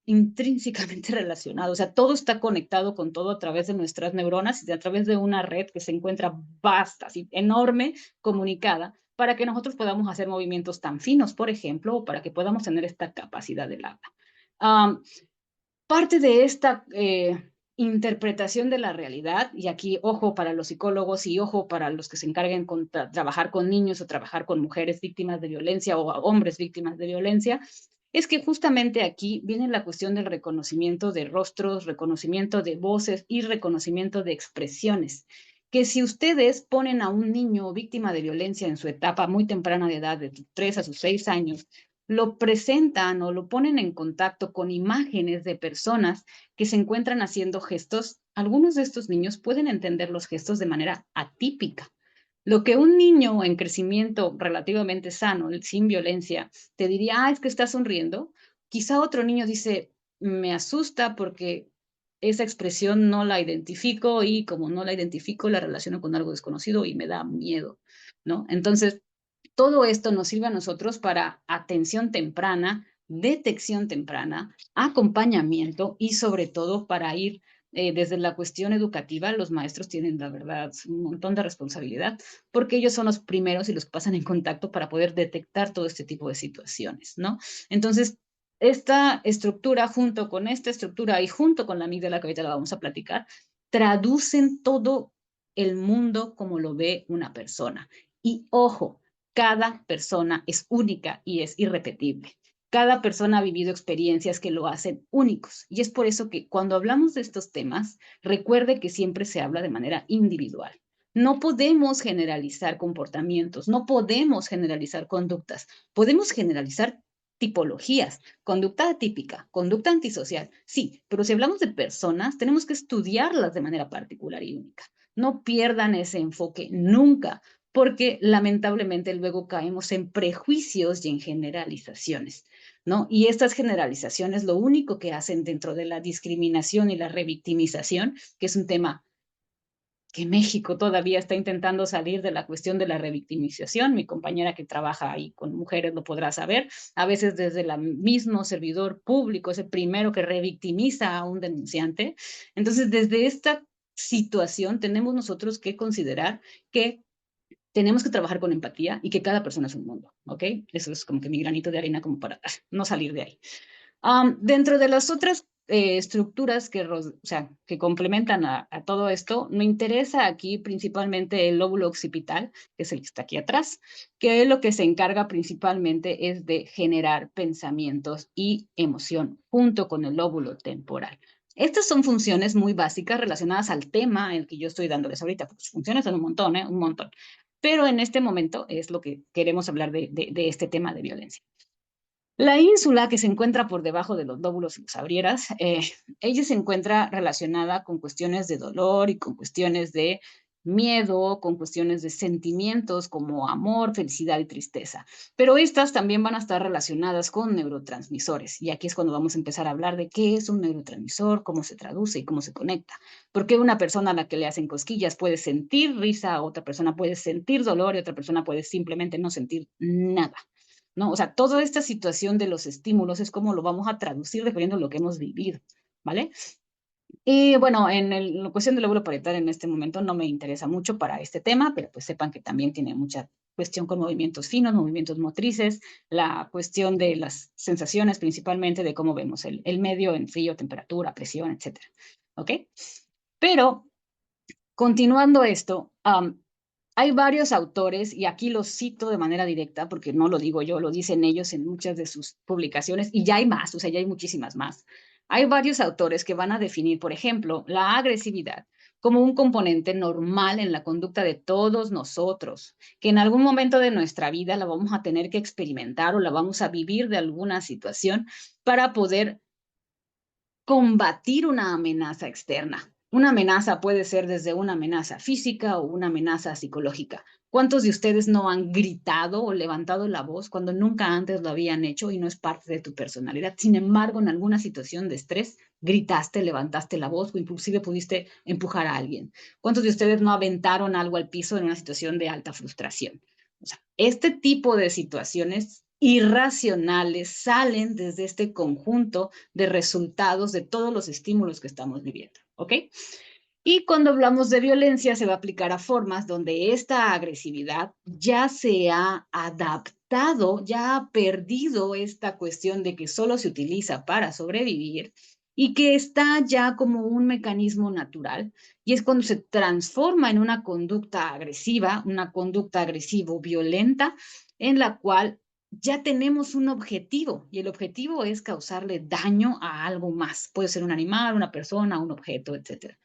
Speaker 2: intrínsecamente relacionado, o sea, todo está conectado con todo a través de nuestras neuronas y a través de una red que se encuentra vasta, así, enorme, comunicada, para que nosotros podamos hacer movimientos tan finos, por ejemplo, o para que podamos tener esta capacidad del habla. Parte de esta interpretación de la realidad, y aquí ojo para los psicólogos y ojo para los que se encarguen con trabajar con niños o trabajar con mujeres víctimas de violencia o hombres víctimas de violencia, es que justamente aquí viene la cuestión del reconocimiento de rostros, reconocimiento de voces y reconocimiento de expresiones. Que si ustedes ponen a un niño víctima de violencia en su etapa muy temprana de edad, de 3 a sus 6 años, lo presentan o lo ponen en contacto con imágenes de personas que se encuentran haciendo gestos, algunos de estos niños pueden entender los gestos de manera atípica. Lo que un niño en crecimiento relativamente sano, sin violencia, te diría, es que está sonriendo, quizá otro niño dice, me asusta porque esa expresión no la identifico y como no la identifico, la relaciono con algo desconocido y me da miedo. ¿no? Entonces, todo esto nos sirve a nosotros para atención temprana, detección temprana, acompañamiento y sobre todo para ir desde la cuestión educativa. Los maestros tienen, la verdad, un montón de responsabilidad porque ellos son los primeros y los que pasan en contacto para poder detectar todo este tipo de situaciones, ¿no? Entonces, esta estructura junto con esta estructura y junto con la amígdala, que ahorita la vamos a platicar, traducen todo el mundo como lo ve una persona. Y ojo, cada persona es única y es irrepetible. Cada persona ha vivido experiencias que lo hacen únicos. Y es por eso que cuando hablamos de estos temas, recuerde que siempre se habla de manera individual. No podemos generalizar comportamientos, no podemos generalizar conductas, podemos generalizar tipologías, conducta atípica, conducta antisocial, sí, pero si hablamos de personas, tenemos que estudiarlas de manera particular y única. No pierdan ese enfoque nunca, porque lamentablemente luego caemos en prejuicios y en generalizaciones, ¿no? Y estas generalizaciones lo único que hacen dentro de la discriminación y la revictimización, que es un tema que México todavía está intentando salir de la cuestión de la revictimización. Mi compañera que trabaja ahí con mujeres lo podrá saber. A veces desde el mismo servidor público es el primero que revictimiza a un denunciante. Entonces, desde esta situación tenemos nosotros que considerar que tenemos que trabajar con empatía y que cada persona es un mundo, ¿ok? Eso es como que mi granito de arena como para no salir de ahí. Dentro de las otras estructuras o sea, que complementan a todo esto, me interesa aquí principalmente el lóbulo occipital, que es el que está aquí atrás, que lo que se encarga principalmente es de generar pensamientos y emoción junto con el lóbulo temporal. Estas son funciones muy básicas relacionadas al tema en el que yo estoy dándoles ahorita, porque funciones son un montón, ¿eh? Un montón. Pero en este momento es lo que queremos hablar de este tema de violencia. La ínsula que se encuentra por debajo de los lóbulos y los abrieras, ella se encuentra relacionada con cuestiones de dolor y con cuestiones de miedo, con cuestiones de sentimientos como amor, felicidad y tristeza. Pero estas también van a estar relacionadas con neurotransmisores. Y aquí es cuando vamos a empezar a hablar de qué es un neurotransmisor, cómo se traduce y cómo se conecta. Porque una persona a la que le hacen cosquillas puede sentir risa, otra persona puede sentir dolor y otra persona puede simplemente no sentir nada. ¿No? O sea, toda esta situación de los estímulos es como lo vamos a traducir dependiendo de lo que hemos vivido, ¿vale? Y bueno, la cuestión del lóbulo parietal en este momento no me interesa mucho para este tema, pero pues sepan que también tiene mucha cuestión con movimientos finos, movimientos motrices, la cuestión de las sensaciones principalmente de cómo vemos el medio en frío, temperatura, presión, etcétera, ¿ok? Pero continuando esto, hay varios autores, y aquí los cito de manera directa, porque no lo digo yo, lo dicen ellos en muchas de sus publicaciones, y ya hay más, o sea, ya hay muchísimas más. Hay varios autores que van a definir, por ejemplo, la agresividad como un componente normal en la conducta de todos nosotros, que en algún momento de nuestra vida la vamos a tener que experimentar o la vamos a vivir de alguna situación para poder combatir una amenaza externa. Una amenaza puede ser desde una amenaza física o una amenaza psicológica. ¿Cuántos de ustedes no han gritado o levantado la voz cuando nunca antes lo habían hecho y no es parte de tu personalidad? Sin embargo, en alguna situación de estrés, gritaste, levantaste la voz o inclusive pudiste empujar a alguien. ¿Cuántos de ustedes no aventaron algo al piso en una situación de alta frustración? O sea, este tipo de situaciones irracionales salen desde este conjunto de resultados de todos los estímulos que estamos viviendo, ¿ok? Y cuando hablamos de violencia se va a aplicar a formas donde esta agresividad ya se ha adaptado, ya ha perdido esta cuestión de que solo se utiliza para sobrevivir y que está ya como un mecanismo natural. Y es cuando se transforma en una conducta agresiva, una conducta agresivo-violenta, en la cual ya tenemos un objetivo y el objetivo es causarle daño a algo más. Puede ser un animal, una persona, un objeto, etcétera.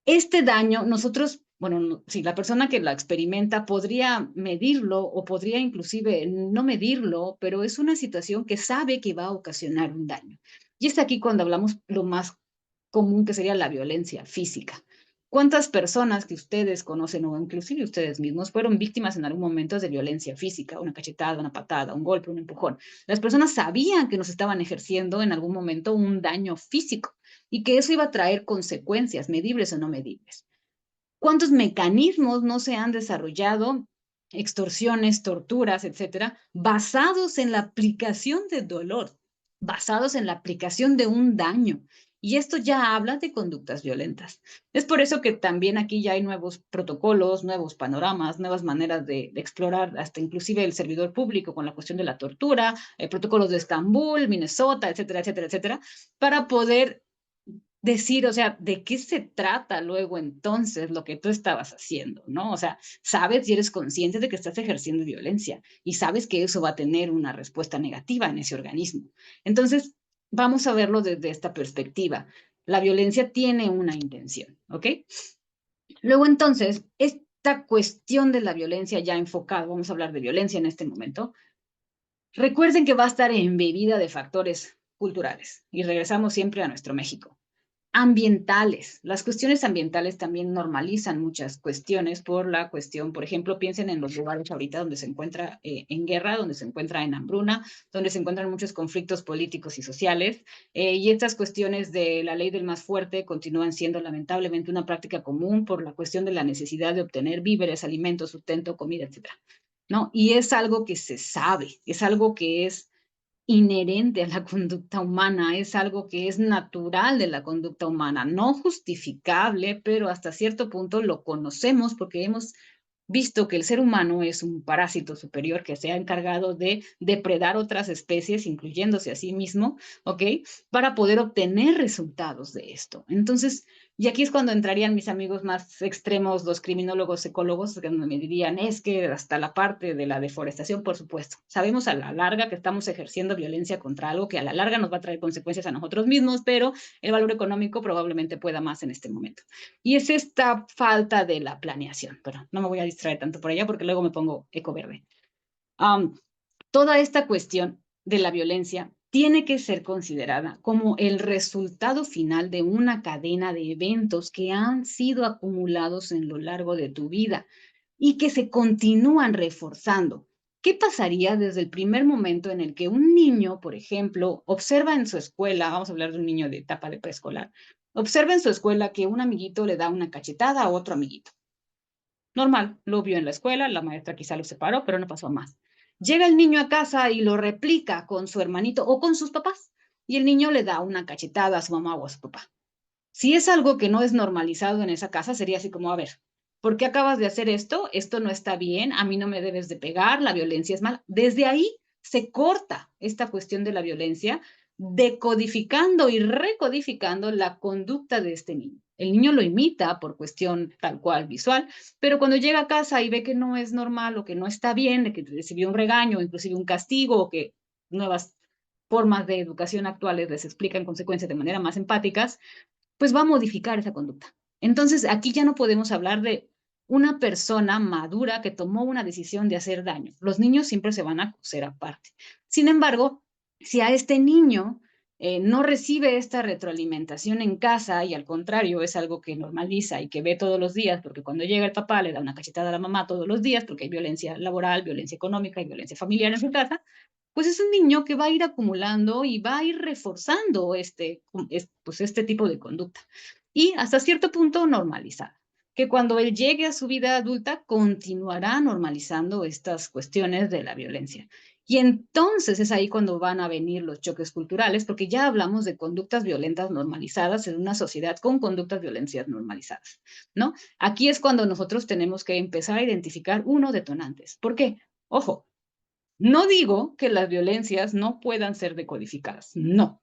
Speaker 2: Este daño, nosotros, bueno, si la persona que la experimenta podría medirlo o podría inclusive no medirlo, pero es una situación que sabe que va a ocasionar un daño. Y es aquí cuando hablamos lo más común que sería la violencia física. ¿Cuántas personas que ustedes conocen o inclusive ustedes mismos fueron víctimas en algún momento de violencia física? Una cachetada, una patada, un golpe, un empujón. Las personas sabían que nos estaban ejerciendo en algún momento un daño físico y que eso iba a traer consecuencias medibles o no medibles. ¿Cuántos mecanismos no se han desarrollado? Extorsiones, torturas, etcétera, basados en la aplicación de dolor, basados en la aplicación de un daño. Y esto ya habla de conductas violentas. Es por eso que también aquí ya hay nuevos protocolos, nuevos panoramas, nuevas maneras de explorar, hasta inclusive el servidor público con la cuestión de la tortura, protocolos de Estambul, Minnesota, etcétera, etcétera, etcétera, para poder decir, o sea, ¿de qué se trata luego entonces lo que tú estabas haciendo, ¿no? O sea, sabes y eres consciente de que estás ejerciendo violencia y sabes que eso va a tener una respuesta negativa en ese organismo. Entonces, vamos a verlo desde esta perspectiva. La violencia tiene una intención, ¿ok? Luego entonces, esta cuestión de la violencia ya enfocada, vamos a hablar de violencia en este momento, recuerden que va a estar embebida de factores culturales y regresamos siempre a nuestro México. Ambientales. Las cuestiones ambientales también normalizan muchas cuestiones por la cuestión, por ejemplo, piensen en los lugares ahorita donde se encuentra en guerra, donde se encuentra en hambruna, donde se encuentran muchos conflictos políticos y sociales, y estas cuestiones de la ley del más fuerte continúan siendo lamentablemente una práctica común por la cuestión de la necesidad de obtener víveres, alimentos, sustento, comida, etcétera. ¿No? Y es algo que se sabe, es algo que es inherente a la conducta humana, es algo que es natural de la conducta humana, no justificable, pero hasta cierto punto lo conocemos porque hemos visto que el ser humano es un parásito superior que se ha encargado de depredar otras especies, incluyéndose a sí mismo, ¿ok? Para poder obtener resultados de esto. Entonces, y aquí es cuando entrarían mis amigos más extremos, los criminólogos ecólogos, que me dirían, es que hasta la parte de la deforestación, por supuesto, sabemos a la larga que estamos ejerciendo violencia contra algo que a la larga nos va a traer consecuencias a nosotros mismos, pero el valor económico probablemente pueda más en este momento. Y es esta falta de la planeación, pero no me voy a distraer tanto por allá porque luego me pongo ecoverde. Toda esta cuestión de la violencia tiene que ser considerada como el resultado final de una cadena de eventos que han sido acumulados en lo largo de tu vida y que se continúan reforzando. ¿Qué pasaría desde el primer momento en el que un niño, por ejemplo, observa en su escuela, vamos a hablar de un niño de etapa de preescolar, observa en su escuela que un amiguito le da una cachetada a otro amiguito? Normal, lo vio en la escuela, la maestra quizá lo separó, pero no pasó más. Llega el niño a casa y lo replica con su hermanito o con sus papás, y el niño le da una cachetada a su mamá o a su papá. Si es algo que no es normalizado en esa casa, sería así como, a ver, ¿por qué acabas de hacer esto? Esto no está bien, a mí no me debes de pegar, la violencia es mala. Desde ahí se corta esta cuestión de la violencia, decodificando y recodificando la conducta de este niño. El niño lo imita por cuestión tal cual visual, pero cuando llega a casa y ve que no es normal o que no está bien, de que recibió un regaño, inclusive un castigo, o que nuevas formas de educación actuales les explican consecuencias de manera más empáticas, pues va a modificar esa conducta. Entonces, aquí ya no podemos hablar de una persona madura que tomó una decisión de hacer daño. Los niños siempre se van a coser aparte. Sin embargo, si a este niño no recibe esta retroalimentación en casa y al contrario es algo que normaliza y que ve todos los días, porque cuando llega el papá le da una cachetada a la mamá todos los días, porque hay violencia laboral, violencia económica y violencia familiar en su casa, pues es un niño que va a ir acumulando y va a ir reforzando pues este tipo de conducta. Y hasta cierto punto normalizada. Que cuando él llegue a su vida adulta, continuará normalizando estas cuestiones de la violencia. Y entonces es ahí cuando van a venir los choques culturales, porque ya hablamos de conductas violentas normalizadas en una sociedad con conductas violencias normalizadas, ¿no? Aquí es cuando nosotros tenemos que empezar a identificar detonantes. ¿Por qué? Ojo, no digo que las violencias no puedan ser decodificadas, no,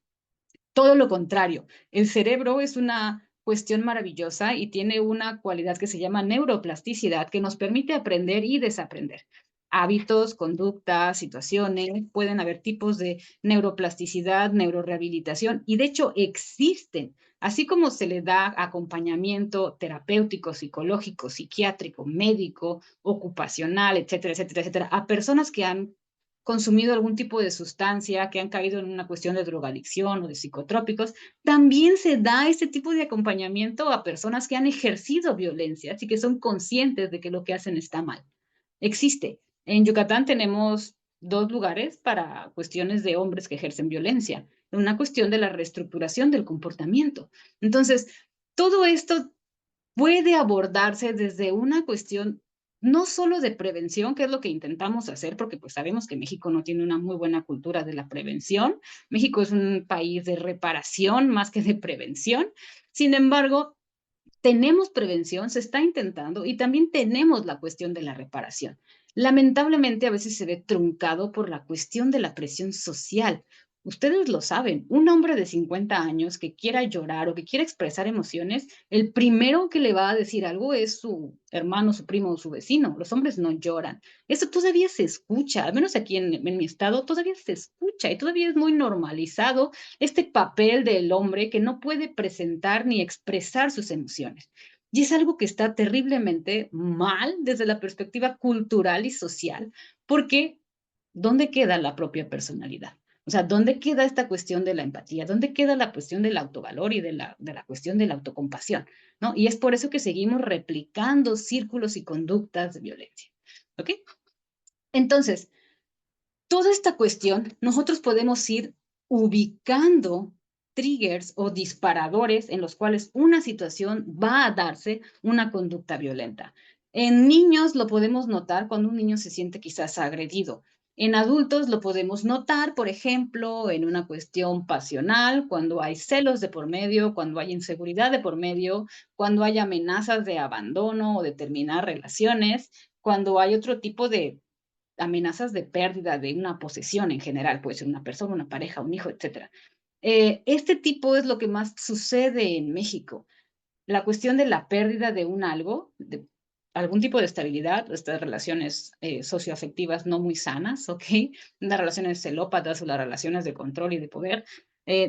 Speaker 2: todo lo contrario. El cerebro es una cuestión maravillosa y tiene una cualidad que se llama neuroplasticidad que nos permite aprender y desaprender. Hábitos, conductas, situaciones, pueden haber tipos de neuroplasticidad, neurorehabilitación y de hecho existen. Así como se le da acompañamiento terapéutico, psicológico, psiquiátrico, médico, ocupacional, etcétera, etcétera, etcétera, a personas que han consumido algún tipo de sustancia, que han caído en una cuestión de drogadicción o de psicotrópicos, también se da este tipo de acompañamiento a personas que han ejercido violencia, así que son conscientes de que lo que hacen está mal. Existe. En Yucatán tenemos 2 lugares para cuestiones de hombres que ejercen violencia, una cuestión de la reestructuración del comportamiento. Entonces, todo esto puede abordarse desde una cuestión no solo de prevención, que es lo que intentamos hacer, porque pues sabemos que México no tiene una muy buena cultura de la prevención. México es un país de reparación más que de prevención. Sin embargo, tenemos prevención, se está intentando y también tenemos la cuestión de la reparación. Lamentablemente a veces se ve truncado por la cuestión de la presión social. Ustedes lo saben, un hombre de 50 años que quiera llorar o que quiera expresar emociones, el primero que le va a decir algo es su hermano, su primo o su vecino. Los hombres no lloran. Eso todavía se escucha, al menos aquí en mi estado todavía se escucha y todavía es muy normalizado este papel del hombre que no puede presentar ni expresar sus emociones. Y es algo que está terriblemente mal desde la perspectiva cultural y social, porque ¿dónde queda la propia personalidad? O sea, ¿dónde queda esta cuestión de la empatía? ¿Dónde queda la cuestión del autovalor y de la cuestión de la autocompasión? ¿No? Y es por eso que seguimos replicando círculos y conductas de violencia. ¿Ok? Entonces, toda esta cuestión, nosotros podemos ir ubicando triggers o disparadores en los cuales una situación va a darse una conducta violenta. En niños lo podemos notar cuando un niño se siente quizás agredido. En adultos lo podemos notar, por ejemplo, en una cuestión pasional, cuando hay celos de por medio, cuando hay inseguridad de por medio, cuando hay amenazas de abandono o de terminar relaciones, cuando hay otro tipo de amenazas de pérdida de una posesión en general, puede ser una persona, una pareja, un hijo, etc. Este tipo es lo que más sucede en México. La cuestión de la pérdida de un algo, de algún tipo de estabilidad, estas relaciones socioafectivas no muy sanas, ¿ok? Las relaciones celópatas o las relaciones de control y de poder,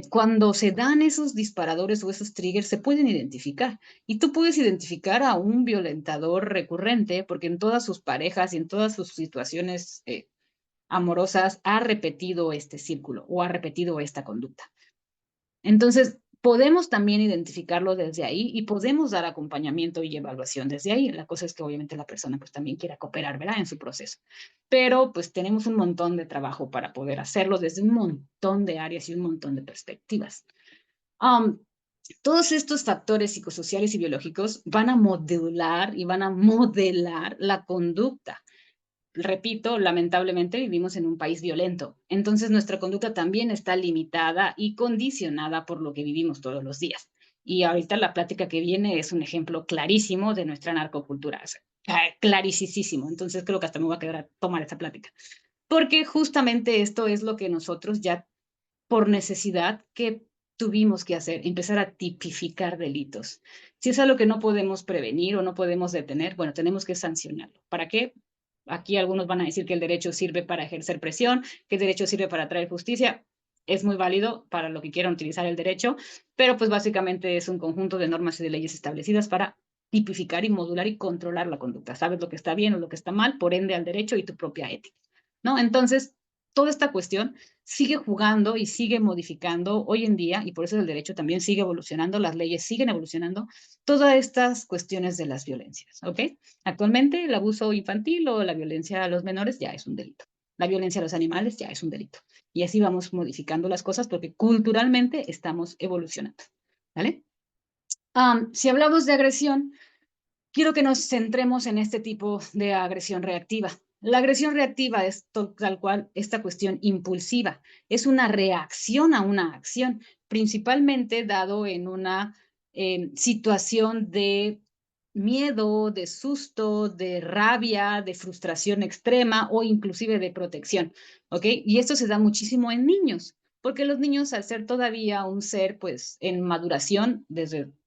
Speaker 2: cuando se dan esos disparadores o esos triggers, se pueden identificar. Y tú puedes identificar a un violentador recurrente porque en todas sus parejas y en todas sus situaciones amorosas ha repetido este círculo o ha repetido esta conducta. Entonces, podemos también identificarlo desde ahí y podemos dar acompañamiento y evaluación desde ahí. La cosa es que obviamente la persona pues también quiera cooperar, ¿verdad? En su proceso. Pero pues tenemos un montón de trabajo para poder hacerlo desde un montón de áreas y un montón de perspectivas. Todos estos factores psicosociales y biológicos van a modular y van a modelar la conducta. Repito, lamentablemente vivimos en un país violento, entonces nuestra conducta también está limitada y condicionada por lo que vivimos todos los días. Y ahorita la plática que viene es un ejemplo clarísimo de nuestra narcocultura, o sea, clarísimo. Entonces creo que hasta me voy a quedar a tomar esta plática, porque justamente esto es lo que nosotros ya por necesidad que tuvimos que hacer, empezar a tipificar delitos. Si es algo que no podemos prevenir o no podemos detener, bueno, tenemos que sancionarlo. ¿Para qué? Aquí algunos van a decir que el derecho sirve para ejercer presión, que el derecho sirve para traer justicia. Es muy válido para lo que quieran utilizar el derecho, pero pues básicamente es un conjunto de normas y de leyes establecidas para tipificar y modular y controlar la conducta. Sabes lo que está bien o lo que está mal, por ende al derecho y tu propia ética, ¿no? Entonces, toda esta cuestión sigue jugando y sigue modificando hoy en día, y por eso el derecho también sigue evolucionando, las leyes siguen evolucionando, todas estas cuestiones de las violencias, ¿ok? Actualmente el abuso infantil o la violencia a los menores ya es un delito. La violencia a los animales ya es un delito. Y así vamos modificando las cosas porque culturalmente estamos evolucionando, ¿vale? Si hablamos de agresión, quiero que nos centremos en este tipo de agresión reactiva. La agresión reactiva es tal cual esta cuestión impulsiva. Es una reacción a una acción, principalmente dado en una situación de miedo, de susto, de rabia, de frustración extrema o inclusive de protección, ¿ok? Y esto se da muchísimo en niños, porque los niños, al ser todavía un ser, pues, en maduración,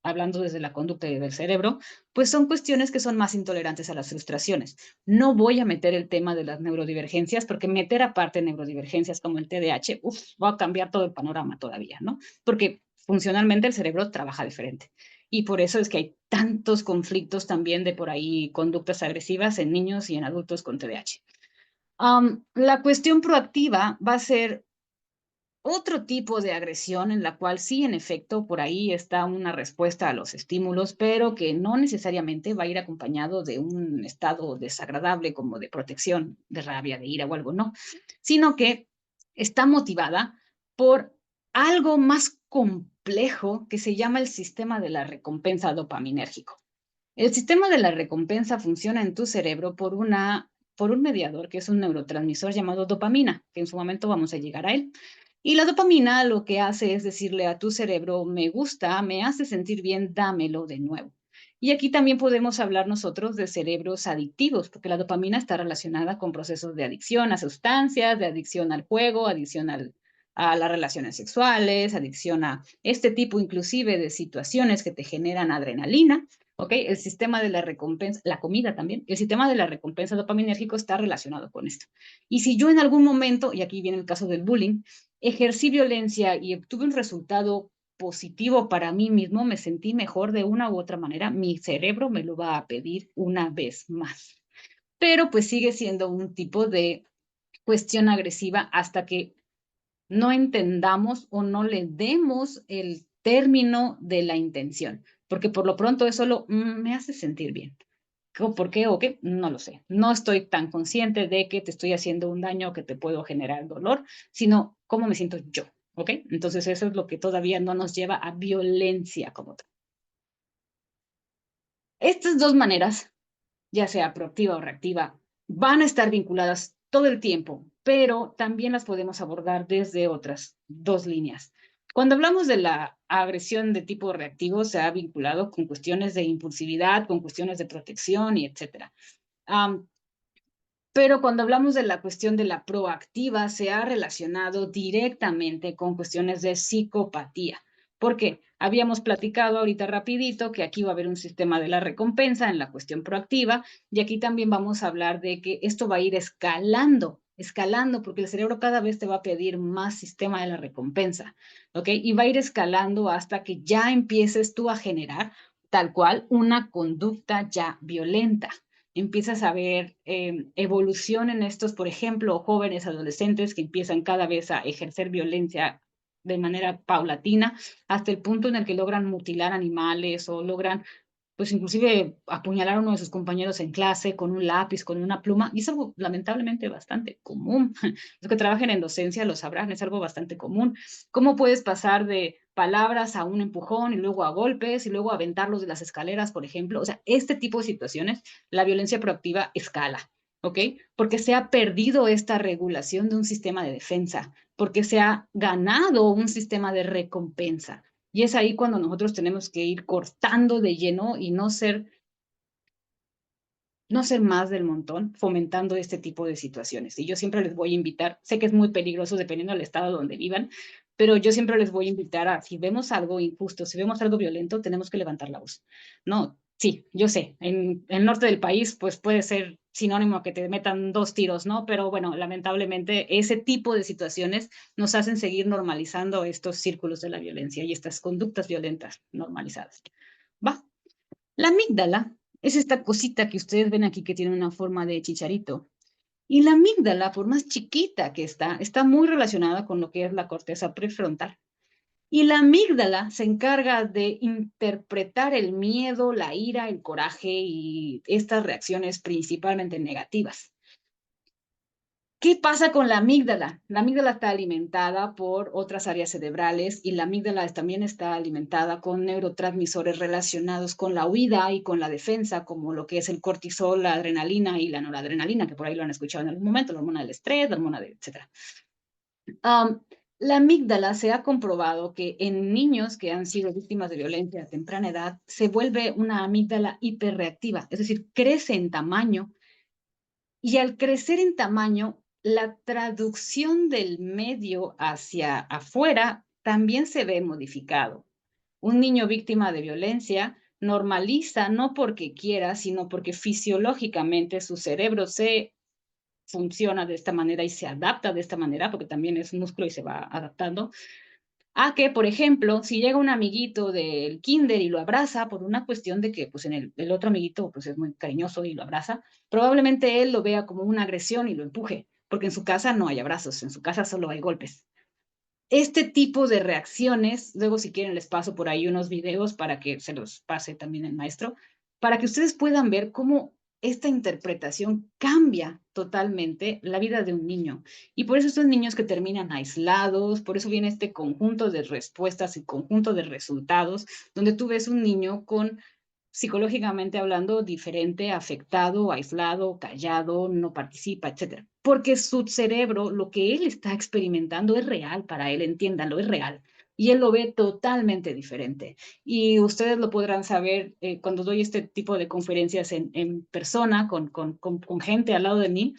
Speaker 2: hablando desde la conducta y del cerebro, pues son cuestiones que son más intolerantes a las frustraciones. No voy a meter el tema de las neurodivergencias, porque meter aparte neurodivergencias como el TDAH, va a cambiar todo el panorama todavía, ¿no? Porque funcionalmente el cerebro trabaja diferente. Y por eso es que hay tantos conflictos también de por ahí conductas agresivas en niños y en adultos con TDAH. La cuestión proactiva va a ser otro tipo de agresión en la cual sí, en efecto, por ahí está una respuesta a los estímulos, pero que no necesariamente va a ir acompañado de un estado desagradable como de protección, de rabia, de ira o algo, no, sino que está motivada por algo más complejo que se llama el sistema de la recompensa dopaminérgico. El sistema de la recompensa funciona en tu cerebro por un mediador que es un neurotransmisor llamado dopamina, que en su momento vamos a llegar a él. Y la dopamina lo que hace es decirle a tu cerebro, me gusta, me hace sentir bien, dámelo de nuevo. Y aquí también podemos hablar nosotros de cerebros adictivos, porque la dopamina está relacionada con procesos de adicción a sustancias, de adicción al juego, a las relaciones sexuales, adicción a este tipo inclusive de situaciones que te generan adrenalina. ¿Ok? El sistema de la recompensa, la comida también, el sistema de la recompensa dopaminérgico está relacionado con esto. Y si yo en algún momento, y aquí viene el caso del bullying, ejercí violencia y obtuve un resultado positivo para mí mismo, me sentí mejor de una u otra manera, mi cerebro me lo va a pedir una vez más. Pero pues sigue siendo un tipo de cuestión agresiva hasta que no entendamos o no le demos el término de la intención, porque por lo pronto es solo me hace sentir bien. ¿Por qué o qué? No lo sé. No estoy tan consciente de que te estoy haciendo un daño o que te puedo generar dolor, sino cómo me siento yo. ¿Ok? Entonces eso es lo que todavía no nos lleva a violencia como tal. Estas dos maneras, ya sea proactiva o reactiva, van a estar vinculadas todo el tiempo, pero también las podemos abordar desde otras dos líneas. Cuando hablamos de la agresión de tipo reactivo, se ha vinculado con cuestiones de impulsividad, con cuestiones de protección y etcétera. Pero cuando hablamos de la cuestión de la proactiva, se ha relacionado directamente con cuestiones de psicopatía. ¿Por qué? Habíamos platicado ahorita rapidito que aquí va a haber un sistema de la recompensa en la cuestión proactiva y aquí también vamos a hablar de que esto va a ir escalando, porque el cerebro cada vez te va a pedir más sistema de la recompensa, ¿ok? Y va a ir escalando hasta que ya empieces tú a generar tal cual una conducta ya violenta. Empiezas a ver evolución en estos, por ejemplo, jóvenes adolescentes que empiezan cada vez a ejercer violencia de manera paulatina, hasta el punto en el que logran mutilar animales o logran, pues inclusive apuñalar a uno de sus compañeros en clase con un lápiz, con una pluma, y es algo lamentablemente bastante común. Los que trabajen en docencia lo sabrán, es algo bastante común. ¿Cómo puedes pasar de palabras a un empujón y luego a golpes y luego a aventarlos de las escaleras, por ejemplo? O sea, este tipo de situaciones, la violencia proactiva escala, ¿ok? Porque se ha perdido esta regulación de un sistema de defensa, porque se ha ganado un sistema de recompensa. Y es ahí cuando nosotros tenemos que ir cortando de lleno y no ser más del montón fomentando este tipo de situaciones. Y yo siempre les voy a invitar, sé que es muy peligroso dependiendo del estado donde vivan, pero yo siempre les voy a invitar a, si vemos algo injusto, si vemos algo violento, tenemos que levantar la voz. No, sí, yo sé, en el norte del país, pues puede ser sinónimo a que te metan 2 tiros, ¿no? Pero bueno, lamentablemente ese tipo de situaciones nos hacen seguir normalizando estos círculos de la violencia y estas conductas violentas normalizadas. Va. La amígdala es esta cosita que ustedes ven aquí que tiene una forma de chicharito. Y la amígdala, por más chiquita que está muy relacionada con lo que es la corteza prefrontal. Y la amígdala se encarga de interpretar el miedo, la ira, el coraje y estas reacciones principalmente negativas. ¿Qué pasa con la amígdala? La amígdala está alimentada por otras áreas cerebrales y la amígdala también está alimentada con neurotransmisores relacionados con la huida y con la defensa, como lo que es el cortisol, la adrenalina y la noradrenalina, que por ahí lo han escuchado en algún momento, la hormona del estrés, la hormona de, etc. La amígdala se ha comprobado que en niños que han sido víctimas de violencia a temprana edad se vuelve una amígdala hiperreactiva, es decir, crece en tamaño y al crecer en tamaño, la traducción del medio hacia afuera también se ve modificado. Un niño víctima de violencia normaliza no porque quiera, sino porque fisiológicamente su cerebro se funciona de esta manera y se adapta de esta manera, porque también es músculo y se va adaptando, a que, por ejemplo, si llega un amiguito del kinder y lo abraza por una cuestión de que pues, el otro amiguito pues, es muy cariñoso y lo abraza, probablemente él lo vea como una agresión y lo empuje, porque en su casa no hay abrazos, en su casa solo hay golpes. Este tipo de reacciones, luego si quieren les paso por ahí unos videos para que se los pase también el maestro, para que ustedes puedan ver cómo esta interpretación cambia totalmente la vida de un niño. Y por eso estos niños que terminan aislados, por eso viene este conjunto de respuestas y conjunto de resultados, donde tú ves un niño con psicológicamente hablando, diferente, afectado, aislado, callado, no participa, etcétera. Porque su cerebro, lo que él está experimentando es real para él, entiéndanlo, es real. Y él lo ve totalmente diferente. Y ustedes lo podrán saber cuando doy este tipo de conferencias en persona, con gente al lado de mí.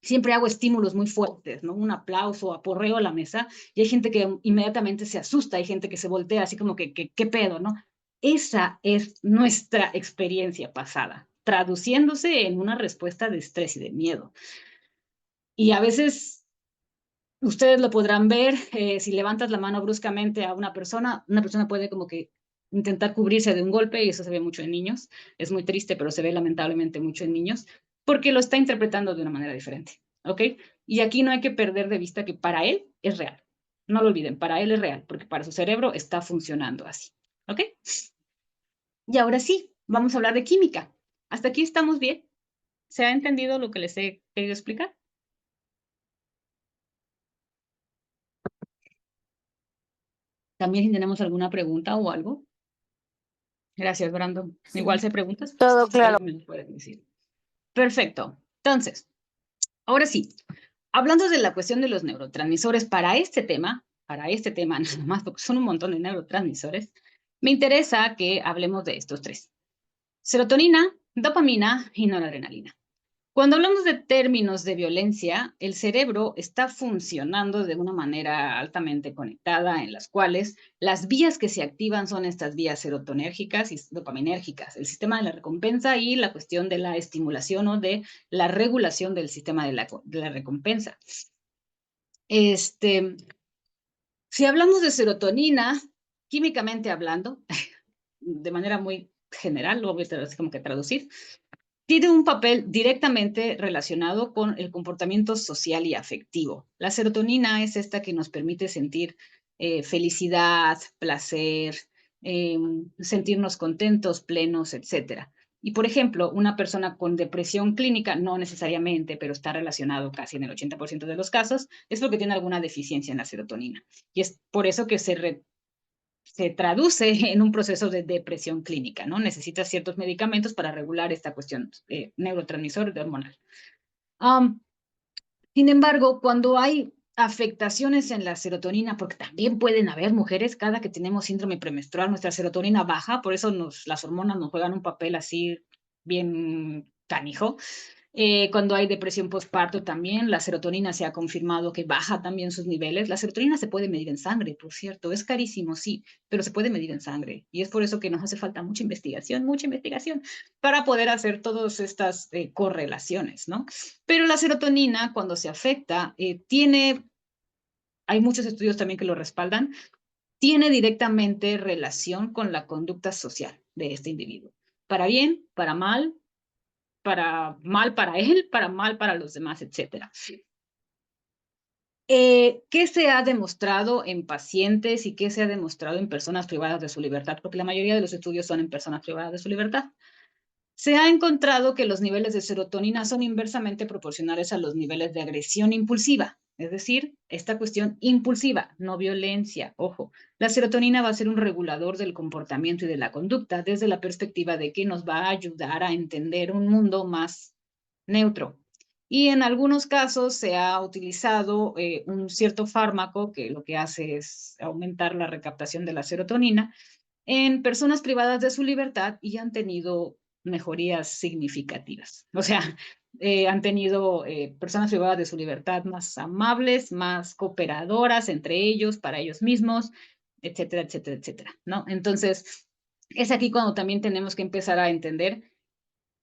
Speaker 2: Siempre hago estímulos muy fuertes, ¿no? Un aplauso, aporreo a la mesa, y hay gente que inmediatamente se asusta, hay gente que se voltea así como que ¿qué pedo, no? Esa es nuestra experiencia pasada, traduciéndose en una respuesta de estrés y de miedo. Y a veces ustedes lo podrán ver, si levantas la mano bruscamente a una persona puede como que intentar cubrirse de un golpe, y eso se ve mucho en niños. Es muy triste, pero se ve lamentablemente mucho en niños, porque lo está interpretando de una manera diferente, ¿ok? Y aquí no hay que perder de vista que para él es real. No lo olviden, para él es real, porque para su cerebro está funcionando así, ¿ok? Y ahora sí, vamos a hablar de química. ¿Hasta aquí estamos bien? ¿Se ha entendido lo que les he querido explicar? También si tenemos alguna pregunta o algo. Gracias, Brandon. Igual se preguntas,
Speaker 3: Todo claro.
Speaker 2: ahí me lo pueden decir. Perfecto. Entonces, ahora sí, hablando de la cuestión de los neurotransmisores para este tema nada más, porque son un montón de neurotransmisores, me interesa que hablemos de estos tres: serotonina, dopamina y noradrenalina. Cuando hablamos de términos de violencia, el cerebro está funcionando de una manera altamente conectada, en las cuales las vías que se activan son estas vías serotonérgicas y dopaminérgicas, el sistema de la recompensa y la cuestión de la estimulación o de la regulación del sistema de la recompensa. Si hablamos de serotonina, químicamente hablando, de manera muy general, lo voy a como que traducir, tiene un papel directamente relacionado con el comportamiento social y afectivo. La serotonina es esta que nos permite sentir felicidad, placer, sentirnos contentos, plenos, etc. Y, por ejemplo, una persona con depresión clínica, no necesariamente, pero está relacionado casi en el 80% de los casos, es porque tiene alguna deficiencia en la serotonina. Y es por eso que se traduce en un proceso de depresión clínica, ¿no? Necesita ciertos medicamentos para regular esta cuestión neurotransmisor hormonal. Sin embargo, cuando hay afectaciones en la serotonina, porque también pueden haber mujeres, cada que tenemos síndrome premenstrual, nuestra serotonina baja, por eso las hormonas nos juegan un papel así bien canijo. Cuando hay depresión postparto también, la serotonina se ha confirmado que baja también sus niveles. La serotonina se puede medir en sangre, por cierto, es carísimo, sí, pero se puede medir en sangre. Y es por eso que nos hace falta mucha investigación para poder hacer todas estas correlaciones, ¿no? Pero la serotonina, cuando se afecta, hay muchos estudios también que lo respaldan, tiene directamente relación con la conducta social de este individuo. Para bien, para mal para él, para mal para los demás, etc. ¿Qué se ha demostrado en pacientes y qué se ha demostrado en personas privadas de su libertad? Porque la mayoría de los estudios son en personas privadas de su libertad. Se ha encontrado que los niveles de serotonina son inversamente proporcionales a los niveles de agresión impulsiva, es decir, esta cuestión impulsiva, no violencia. Ojo, la serotonina va a ser un regulador del comportamiento y de la conducta desde la perspectiva de que nos va a ayudar a entender un mundo más neutro. Y en algunos casos se ha utilizado un cierto fármaco que lo que hace es aumentar la recaptación de la serotonina en personas privadas de su libertad y han tenido mejorías significativas. O sea, han tenido personas privadas de su libertad más amables, más cooperadoras entre ellos, para ellos mismos, etcétera, etcétera, etcétera, ¿no? Entonces, es aquí cuando también tenemos que empezar a entender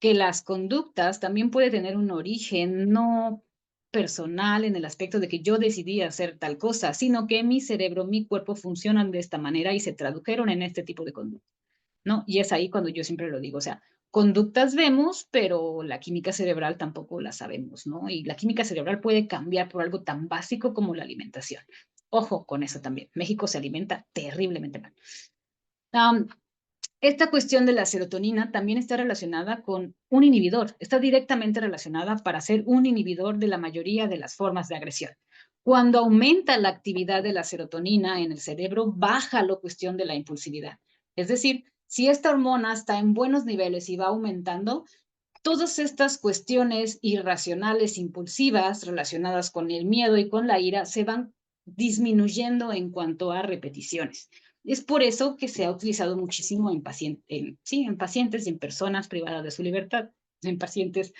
Speaker 2: que las conductas también pueden tener un origen no personal en el aspecto de que yo decidí hacer tal cosa, sino que mi cerebro, mi cuerpo funcionan de esta manera y se tradujeron en este tipo de conducta, ¿no? Y es ahí cuando yo siempre lo digo, o sea, conductas vemos, pero la química cerebral tampoco la sabemos, ¿no? Y la química cerebral puede cambiar por algo tan básico como la alimentación. Ojo con eso también. México se alimenta terriblemente mal. Esta cuestión de la serotonina también está relacionada con un inhibidor, está directamente relacionada para ser un inhibidor de la mayoría de las formas de agresión. Cuando aumenta la actividad de la serotonina en el cerebro, baja la cuestión de la impulsividad. Es decir, Si esta hormona está en buenos niveles y va aumentando, todas estas cuestiones irracionales, impulsivas, relacionadas con el miedo y con la ira, se van disminuyendo en cuanto a repeticiones. Es por eso que se ha utilizado muchísimo en pacientes y en personas privadas de su libertad, en pacientes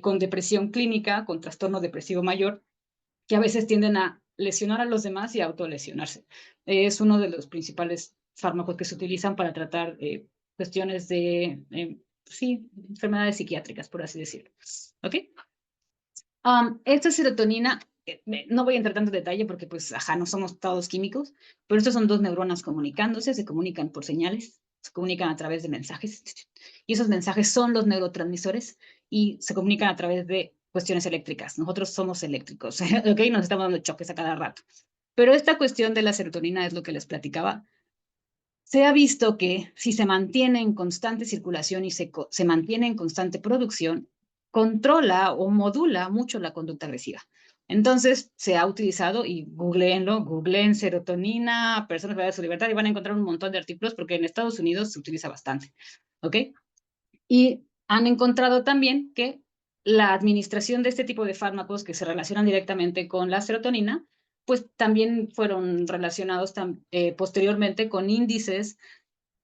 Speaker 2: con depresión clínica, con trastorno depresivo mayor, que a veces tienden a lesionar a los demás y a autolesionarse. Es uno de los principales fármacos que se utilizan para tratar cuestiones de, sí, enfermedades psiquiátricas, por así decirlo. ¿Ok? Esta serotonina, no voy a entrar tanto en detalle porque, pues, ajá, no somos todos químicos, pero estos son dos neuronas comunicándose, se comunican por señales, se comunican a través de mensajes, y esos mensajes son los neurotransmisores y se comunican a través de cuestiones eléctricas. Nosotros somos eléctricos, ¿ok? Nos estamos dando choques a cada rato. Pero esta cuestión de la serotonina es lo que les platicaba. Se ha visto que si se mantiene en constante circulación y se mantiene en constante producción, controla o modula mucho la conducta agresiva. Entonces, se ha utilizado, y googleen serotonina, personas privadas de su libertad, y van a encontrar un montón de artículos, porque en Estados Unidos se utiliza bastante, ¿ok? Y han encontrado también que la administración de este tipo de fármacos que se relacionan directamente con la serotonina, pues también fueron relacionados posteriormente con índices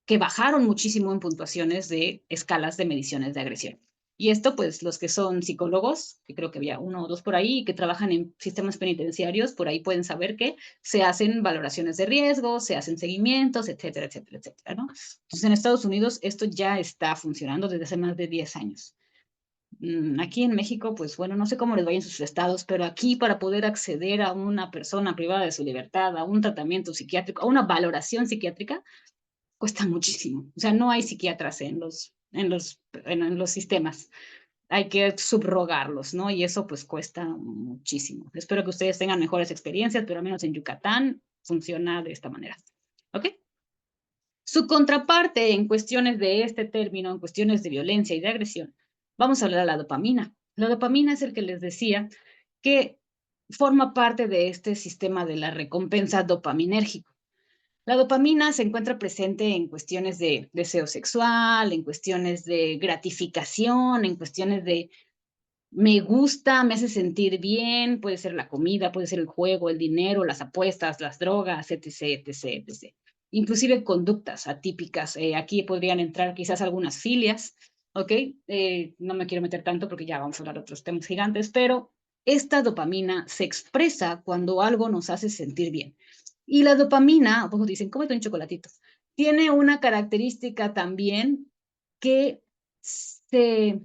Speaker 2: que bajaron muchísimo en puntuaciones de escalas de mediciones de agresión. Y esto, pues, los que son psicólogos, que creo que había uno o dos por ahí, y que trabajan en sistemas penitenciarios, por ahí pueden saber que se hacen valoraciones de riesgo, se hacen seguimientos, etcétera, etcétera, etcétera, ¿no? Entonces, en Estados Unidos esto ya está funcionando desde hace más de 10 años. Aquí en México, pues bueno, no sé cómo les vaya en sus estados, pero aquí para poder acceder a una persona privada de su libertad, a un tratamiento psiquiátrico, a una valoración psiquiátrica, cuesta muchísimo. O sea, no hay psiquiatras en los sistemas. Hay que subrogarlos, ¿no? Y eso pues cuesta muchísimo. Espero que ustedes tengan mejores experiencias, pero al menos en Yucatán funciona de esta manera. ¿Ok? Su contraparte en cuestiones de este término, en cuestiones de violencia y de agresión, vamos a hablar de la dopamina. La dopamina es el que les decía que forma parte de este sistema de la recompensa dopaminérgico. La dopamina se encuentra presente en cuestiones de deseo sexual, en cuestiones de gratificación, en cuestiones de me gusta, me hace sentir bien, puede ser la comida, puede ser el juego, el dinero, las apuestas, las drogas, etc., etc., etc. Inclusive conductas atípicas. Aquí podrían entrar quizás algunas filias, ¿ok? No me quiero meter tanto porque ya vamos a hablar de otros temas gigantes, pero esta dopamina se expresa cuando algo nos hace sentir bien. Y la dopamina, pues dicen, cómete un chocolatito, tiene una característica también que se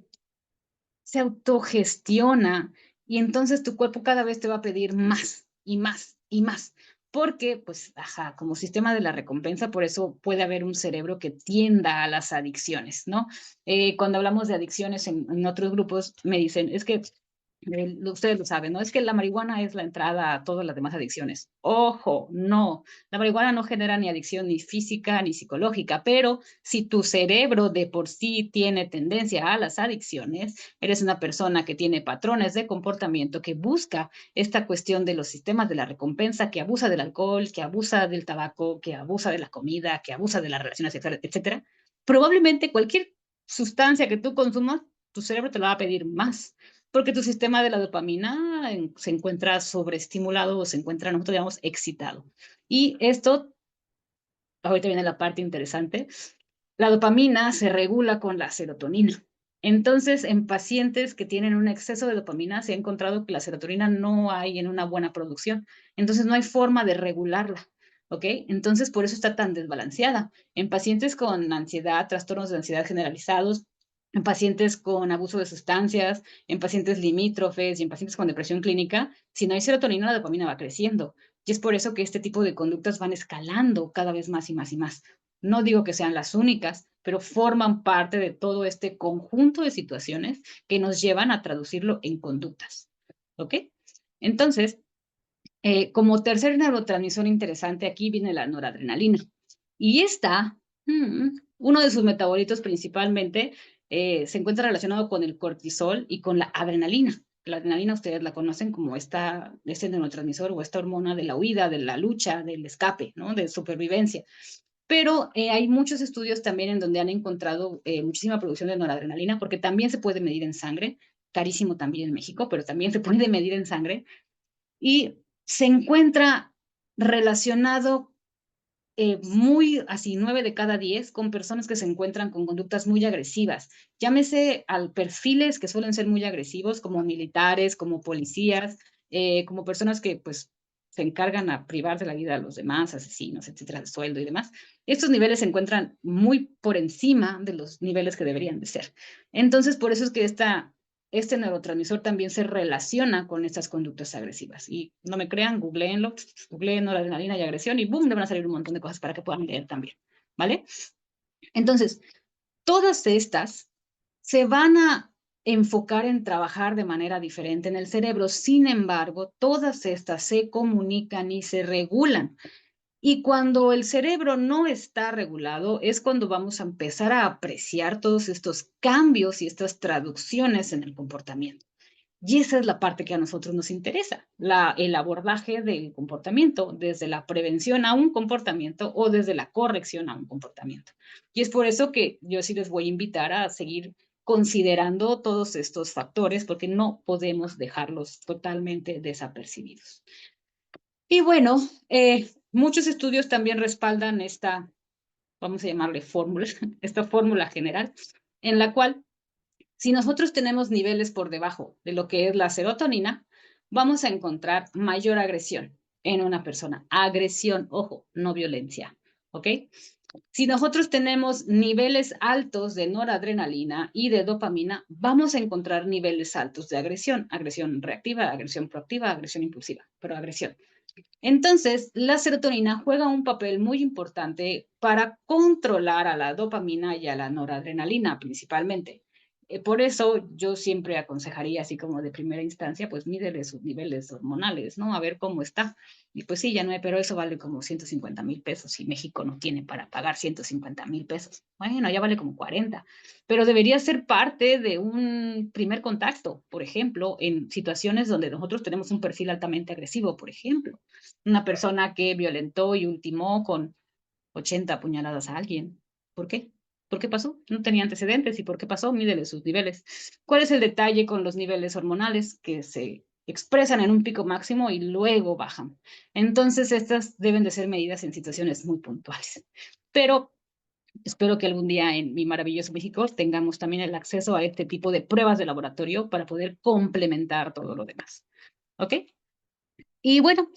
Speaker 2: autogestiona y entonces tu cuerpo cada vez te va a pedir más y más y más. Porque, pues, ajá, como sistema de la recompensa, por eso puede haber un cerebro que tienda a las adicciones, ¿no? Cuando hablamos de adicciones en otros grupos, me dicen, es que ustedes lo saben, ¿no? Es que la marihuana es la entrada a todas las demás adicciones. Ojo, no. La marihuana no genera ni adicción ni física ni psicológica, pero si tu cerebro de por sí tiene tendencia a las adicciones, eres una persona que tiene patrones de comportamiento, que busca esta cuestión de los sistemas de la recompensa, que abusa del alcohol, que abusa del tabaco, que abusa de la comida, que abusa de las relaciones sexuales, etcétera. Probablemente cualquier sustancia que tú consumas, tu cerebro te la va a pedir más porque tu sistema de la dopamina se encuentra sobreestimulado o se encuentra, nosotros llamamos, excitado. Y esto, ahorita viene la parte interesante, la dopamina se regula con la serotonina. Entonces, en pacientes que tienen un exceso de dopamina, se ha encontrado que la serotonina no hay en una buena producción. Entonces, no hay forma de regularla. ¿Ok? Entonces, por eso está tan desbalanceada. En pacientes con ansiedad, trastornos de ansiedad generalizados, en pacientes con abuso de sustancias, en pacientes limítrofes y en pacientes con depresión clínica, si no hay serotonina, la dopamina va creciendo. Y es por eso que este tipo de conductas van escalando cada vez más y más y más. No digo que sean las únicas, pero forman parte de todo este conjunto de situaciones que nos llevan a traducirlo en conductas. ¿Ok? Entonces, como tercer neurotransmisor interesante, aquí viene la noradrenalina. Y esta, uno de sus metabolitos principalmente, se encuentra relacionado con el cortisol y con la adrenalina. La adrenalina ustedes la conocen como este neurotransmisor o esta hormona de la huida, de la lucha, del escape, ¿no? De supervivencia. Pero hay muchos estudios también en donde han encontrado muchísima producción de noradrenalina, porque también se puede medir en sangre, carísimo también en México, pero también se puede medir en sangre, y se encuentra relacionado muy así, 9 de cada 10 con personas que se encuentran con conductas muy agresivas. Llámese a perfiles que suelen ser muy agresivos, como militares, como policías, como personas que pues se encargan a privar de la vida a los demás, asesinos, etcétera, de sueldo y demás. Estos niveles se encuentran muy por encima de los niveles que deberían de ser. Entonces, por eso es que este neurotransmisor también se relaciona con estas conductas agresivas. Y no me crean, googleenlo, googleen noradrenalina y agresión y boom, le van a salir un montón de cosas para que puedan leer también, ¿vale? Entonces, todas estas se van a enfocar en trabajar de manera diferente en el cerebro. Sin embargo, todas estas se comunican y se regulan. Y cuando el cerebro no está regulado, es cuando vamos a empezar a apreciar todos estos cambios y estas traducciones en el comportamiento. Y esa es la parte que a nosotros nos interesa, el abordaje del comportamiento, desde la prevención a un comportamiento o desde la corrección a un comportamiento. Y es por eso que yo sí les voy a invitar a seguir considerando todos estos factores, porque no podemos dejarlos totalmente desapercibidos. Y bueno, muchos estudios también respaldan esta, vamos a llamarle fórmula, esta fórmula general, en la cual si nosotros tenemos niveles por debajo de lo que es la serotonina, vamos a encontrar mayor agresión en una persona. Agresión, ojo, no violencia, ¿ok? Si nosotros tenemos niveles altos de noradrenalina y de dopamina, vamos a encontrar niveles altos de agresión. Agresión reactiva, agresión proactiva, agresión impulsiva, pero agresión. Entonces, la serotonina juega un papel muy importante para controlar a la dopamina y a la noradrenalina principalmente. Por eso yo siempre aconsejaría, así como de primera instancia, pues mídele sus niveles hormonales, ¿no? A ver cómo está. Y pues sí, ya no hay, pero eso vale como 150,000 pesos y México no tiene para pagar 150,000 pesos. Bueno, ya vale como 40, pero debería ser parte de un primer contacto, por ejemplo, en situaciones donde nosotros tenemos un perfil altamente agresivo, por ejemplo una persona que violentó y ultimó con 80 puñaladas a alguien. ¿Por qué? ¿Por qué pasó? No tenía antecedentes. ¿Y por qué pasó? Mídele sus niveles. ¿Cuál es el detalle con los niveles hormonales que se expresan en un pico máximo y luego bajan? Entonces, estas deben de ser medidas en situaciones muy puntuales. Pero espero que algún día en mi maravilloso México tengamos también el acceso a este tipo de pruebas de laboratorio para poder complementar todo lo demás. ¿Ok? Y bueno,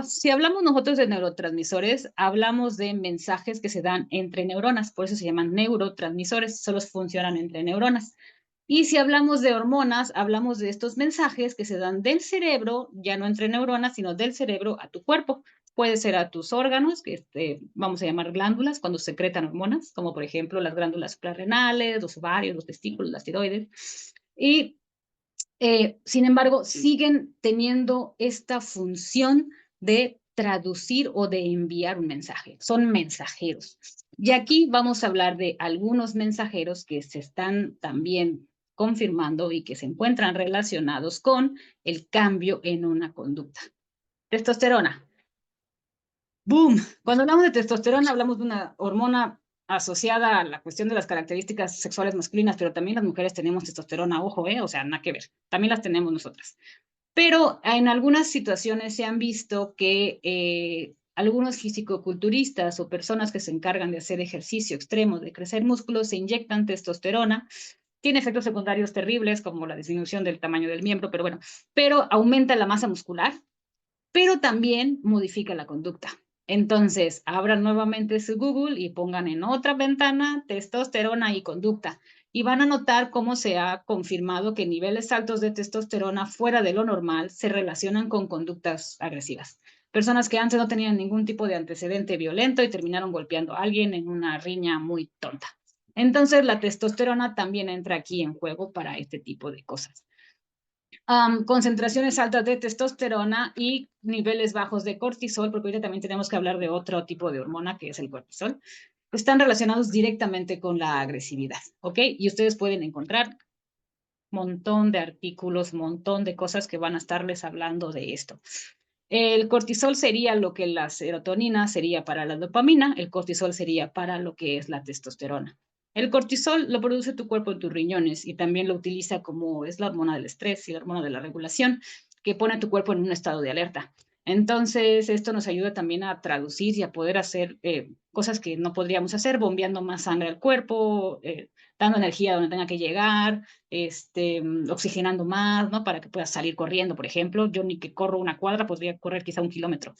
Speaker 2: si hablamos nosotros de neurotransmisores, hablamos de mensajes que se dan entre neuronas, por eso se llaman neurotransmisores, solo funcionan entre neuronas. Y si hablamos de hormonas, hablamos de estos mensajes que se dan del cerebro, ya no entre neuronas, sino del cerebro a tu cuerpo. Puede ser a tus órganos, que vamos a llamar glándulas, cuando secretan hormonas, como por ejemplo las glándulas suprarrenales, los ovarios, los testículos, las tiroides. Y sin embargo, siguen teniendo esta función de traducir o de enviar un mensaje. Son mensajeros. Y aquí vamos a hablar de algunos mensajeros que se están también confirmando y que se encuentran relacionados con el cambio en una conducta. Testosterona. ¡Boom! Cuando hablamos de testosterona, hablamos de una hormona asociada a la cuestión de las características sexuales masculinas, pero también las mujeres tenemos testosterona, ojo, o sea, nada que ver, también las tenemos nosotras. Pero en algunas situaciones se han visto que algunos fisicoculturistas o personas que se encargan de hacer ejercicio extremo, de crecer músculos, se inyectan testosterona. Tiene efectos secundarios terribles como la disminución del tamaño del miembro, pero bueno, pero aumenta la masa muscular, pero también modifica la conducta. Entonces, abran nuevamente su Google y pongan en otra ventana testosterona y conducta. Y van a notar cómo se ha confirmado que niveles altos de testosterona fuera de lo normal se relacionan con conductas agresivas. Personas que antes no tenían ningún tipo de antecedente violento y terminaron golpeando a alguien en una riña muy tonta. Entonces, la testosterona también entra aquí en juego para este tipo de cosas. Concentraciones altas de testosterona y niveles bajos de cortisol, porque ahorita también tenemos que hablar de otro tipo de hormona que es el cortisol, están relacionados directamente con la agresividad, ¿ok? Y ustedes pueden encontrar un montón de artículos, un montón de cosas que van a estarles hablando de esto. El cortisol sería lo que la serotonina sería para la dopamina, el cortisol sería para lo que es la testosterona. El cortisol lo produce tu cuerpo en tus riñones y también lo utiliza como es la hormona del estrés y la hormona de la regulación que pone a tu cuerpo en un estado de alerta. Entonces, esto nos ayuda también a traducir y a poder hacer cosas que no podríamos hacer, bombeando más sangre al cuerpo, dando energía donde tenga que llegar, oxigenando más, ¿no? Para que puedas salir corriendo, por ejemplo. Yo ni que corro una cuadra, podría correr quizá 1 kilómetro.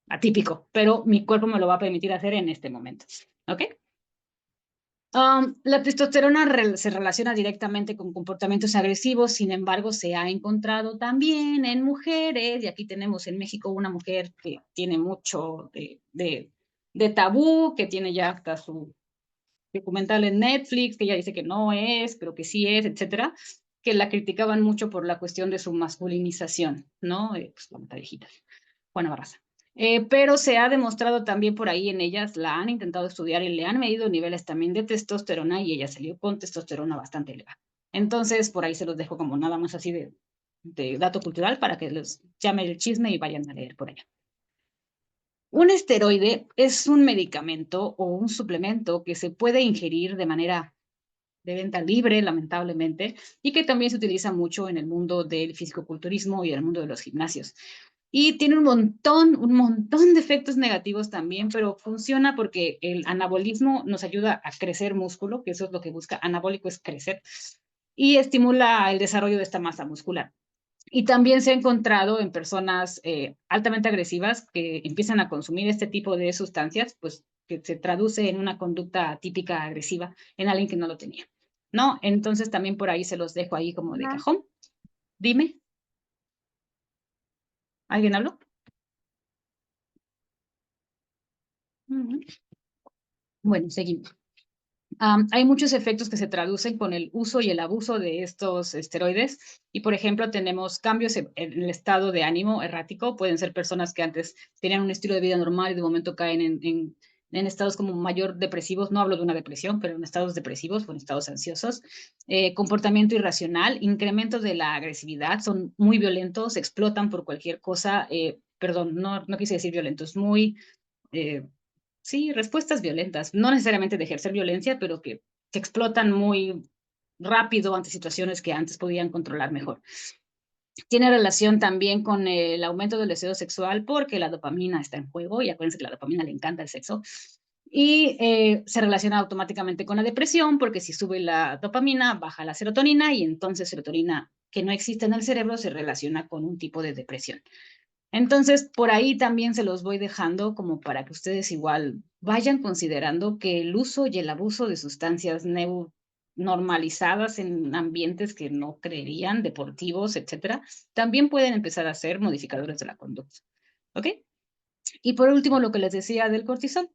Speaker 2: Atípico, pero mi cuerpo me lo va a permitir hacer en este momento. ¿Ok? La testosterona se relaciona directamente con comportamientos agresivos, sin embargo, se ha encontrado también en mujeres, y aquí tenemos en México una mujer que tiene mucho de tabú, que tiene ya hasta su documental en Netflix, que ella dice que no es, pero que sí es, etcétera, que la criticaban mucho por la cuestión de su masculinización, ¿no? Pues la viejita, Juana Barraza. Pero se ha demostrado también por ahí en ellas, la han intentado estudiar y le han medido niveles también de testosterona y ella salió con testosterona bastante elevada. Entonces, por ahí se los dejo como nada más así de dato cultural para que les llame el chisme y vayan a leer por allá. Un esteroide es un medicamento o un suplemento que se puede ingerir de manera de venta libre, lamentablemente, y que también se utiliza mucho en el mundo del fisicoculturismo y en el mundo de los gimnasios. Y tiene un montón de efectos negativos también, pero funciona porque el anabolismo nos ayuda a crecer músculo, que eso es lo que busca. Anabólico es crecer, y estimula el desarrollo de esta masa muscular. Y también se ha encontrado en personas altamente agresivas que empiezan a consumir este tipo de sustancias, pues que se traduce en una conducta típica agresiva en alguien que no lo tenía, ¿no? Entonces también por ahí se los dejo ahí como de cajón. Dime, ¿alguien habló? Bueno, seguimos. Hay muchos efectos que se traducen con el uso y el abuso de estos esteroides y, por ejemplo, tenemos cambios en el estado de ánimo errático. Pueden ser personas que antes tenían un estilo de vida normal y de momento caen en estados como mayor depresivos. No hablo de una depresión, pero en estados depresivos o en estados ansiosos. Comportamiento irracional, incremento de la agresividad, son muy violentos, explotan por cualquier cosa. Perdón, no quise decir violentos, muy... sí, respuestas violentas, no necesariamente de ejercer violencia, pero que explotan muy rápido ante situaciones que antes podían controlar mejor. Tiene relación también con el aumento del deseo sexual porque la dopamina está en juego y acuérdense que la dopamina le encanta el sexo. Y se relaciona automáticamente con la depresión porque si sube la dopamina, baja la serotonina y entonces serotonina que no existe en el cerebro se relaciona con un tipo de depresión. Entonces, por ahí también se los voy dejando como para que ustedes igual vayan considerando que el uso y el abuso de sustancias normalizadas en ambientes que no creerían, deportivos, etcétera, también pueden empezar a ser modificadores de la conducta. ¿Ok? Y por último, lo que les decía del cortisol.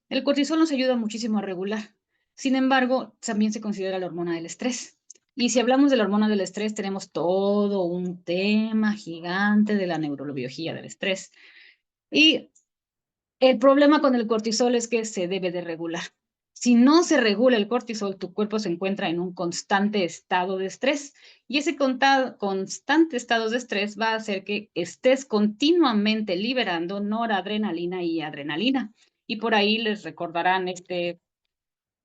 Speaker 2: El cortisol nos ayuda muchísimo a regular. Sin embargo, también se considera la hormona del estrés. Y si hablamos de la hormona del estrés, tenemos todo un tema gigante de la neurobiología del estrés. Y el problema con el cortisol es que se debe de regular. Si no se regula el cortisol, tu cuerpo se encuentra en un constante estado de estrés y ese constante estado de estrés va a hacer que estés continuamente liberando noradrenalina y adrenalina. Y por ahí les recordarán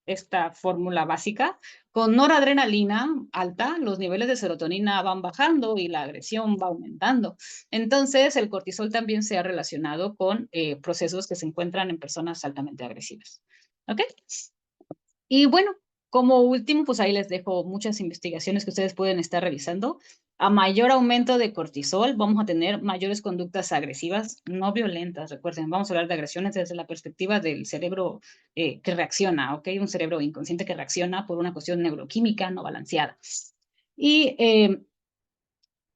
Speaker 2: esta fórmula básica. Con noradrenalina alta, los niveles de serotonina van bajando y la agresión va aumentando. Entonces, el cortisol también se ha relacionado con procesos que se encuentran en personas altamente agresivas. ¿Ok? Y bueno, como último, pues ahí les dejo muchas investigaciones que ustedes pueden estar revisando. A mayor aumento de cortisol, vamos a tener mayores conductas agresivas, no violentas. Recuerden, vamos a hablar de agresiones desde la perspectiva del cerebro que reacciona, ¿ok? Un cerebro inconsciente que reacciona por una cuestión neuroquímica no balanceada. Y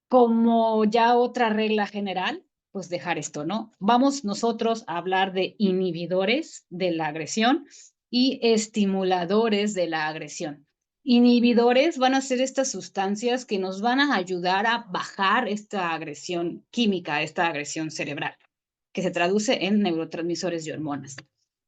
Speaker 2: como ya otra regla general, pues dejar esto, ¿no? Vamos nosotros a hablar de inhibidores de la agresión y estimuladores de la agresión. Inhibidores van a ser estas sustancias que nos van a ayudar a bajar esta agresión química, esta agresión cerebral, que se traduce en neurotransmisores y hormonas.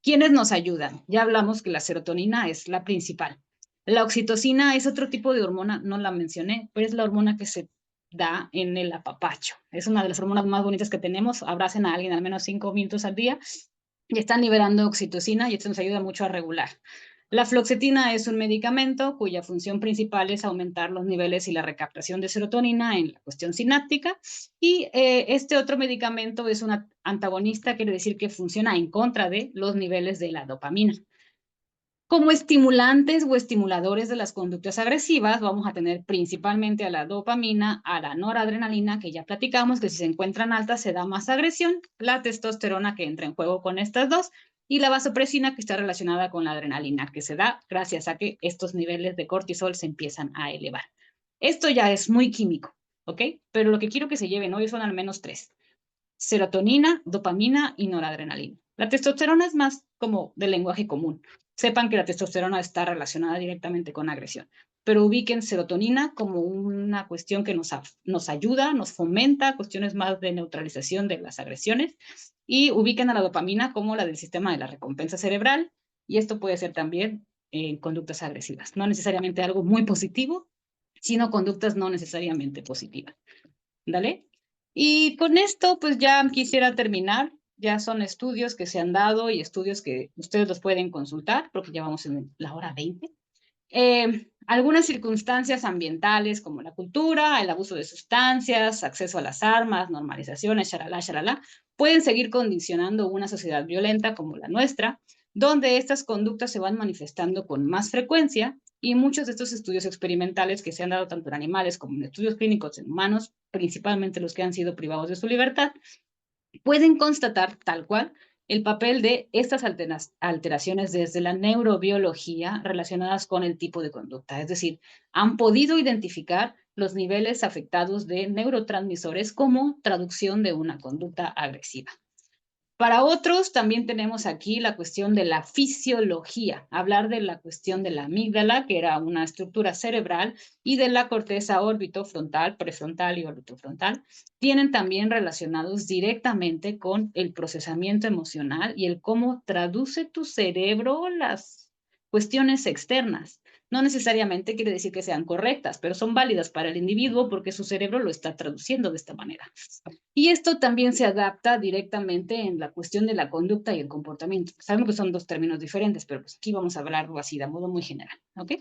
Speaker 2: ¿Quiénes nos ayudan? Ya hablamos que la serotonina es la principal. La oxitocina es otro tipo de hormona, no la mencioné, pero es la hormona que se da en el apapacho. Es una de las hormonas más bonitas que tenemos. Abracen a alguien al menos 5 minutos al día y están liberando oxitocina y esto nos ayuda mucho a regular. La fluoxetina es un medicamento cuya función principal es aumentar los niveles y la recaptación de serotonina en la cuestión sináptica. Y este otro medicamento es un antagonista, quiere decir que funciona en contra de los niveles de la dopamina. Como estimulantes o estimuladores de las conductas agresivas, vamos a tener principalmente a la dopamina, a la noradrenalina, que ya platicamos que si se encuentran altas se da más agresión, la testosterona que entra en juego con estas dos, y la vasopresina que está relacionada con la adrenalina, que se da gracias a que estos niveles de cortisol se empiezan a elevar. Esto ya es muy químico, ¿ok? Pero lo que quiero que se lleven hoy son al menos tres: serotonina, dopamina y noradrenalina. La testosterona es más como de lenguaje común. Sepan que la testosterona está relacionada directamente con agresión, pero ubiquen serotonina como una cuestión que nos ayuda, nos fomenta cuestiones más de neutralización de las agresiones, y ubiquen a la dopamina como la del sistema de la recompensa cerebral, y esto puede ser también en conductas agresivas. No necesariamente algo muy positivo, sino conductas no necesariamente positivas. ¿Dale? Y con esto, pues ya quisiera terminar. Ya son estudios que se han dado y estudios que ustedes los pueden consultar, porque ya vamos en la hora 20. Algunas circunstancias ambientales como la cultura, el abuso de sustancias, acceso a las armas, normalizaciones, shalala, shalala, pueden seguir condicionando una sociedad violenta como la nuestra, donde estas conductas se van manifestando con más frecuencia, y muchos de estos estudios experimentales que se han dado tanto en animales como en estudios clínicos en humanos, principalmente los que han sido privados de su libertad, pueden constatar tal cual el papel de estas alteraciones desde la neurobiología relacionadas con el tipo de conducta. Es decir, han podido identificar los niveles afectados de neurotransmisores como traducción de una conducta agresiva. Para otros, también tenemos aquí la cuestión de la fisiología, hablar de la cuestión de la amígdala, que era una estructura cerebral, y de la corteza orbitofrontal, prefrontal y orbitofrontal, tienen también relacionados directamente con el procesamiento emocional y el cómo traduce tu cerebro las cuestiones externas. No necesariamente quiere decir que sean correctas, pero son válidas para el individuo porque su cerebro lo está traduciendo de esta manera. Y esto también se adapta directamente en la cuestión de la conducta y el comportamiento. Sabemos que son dos términos diferentes, pero pues aquí vamos a hablarlo así de modo muy general, ¿ok?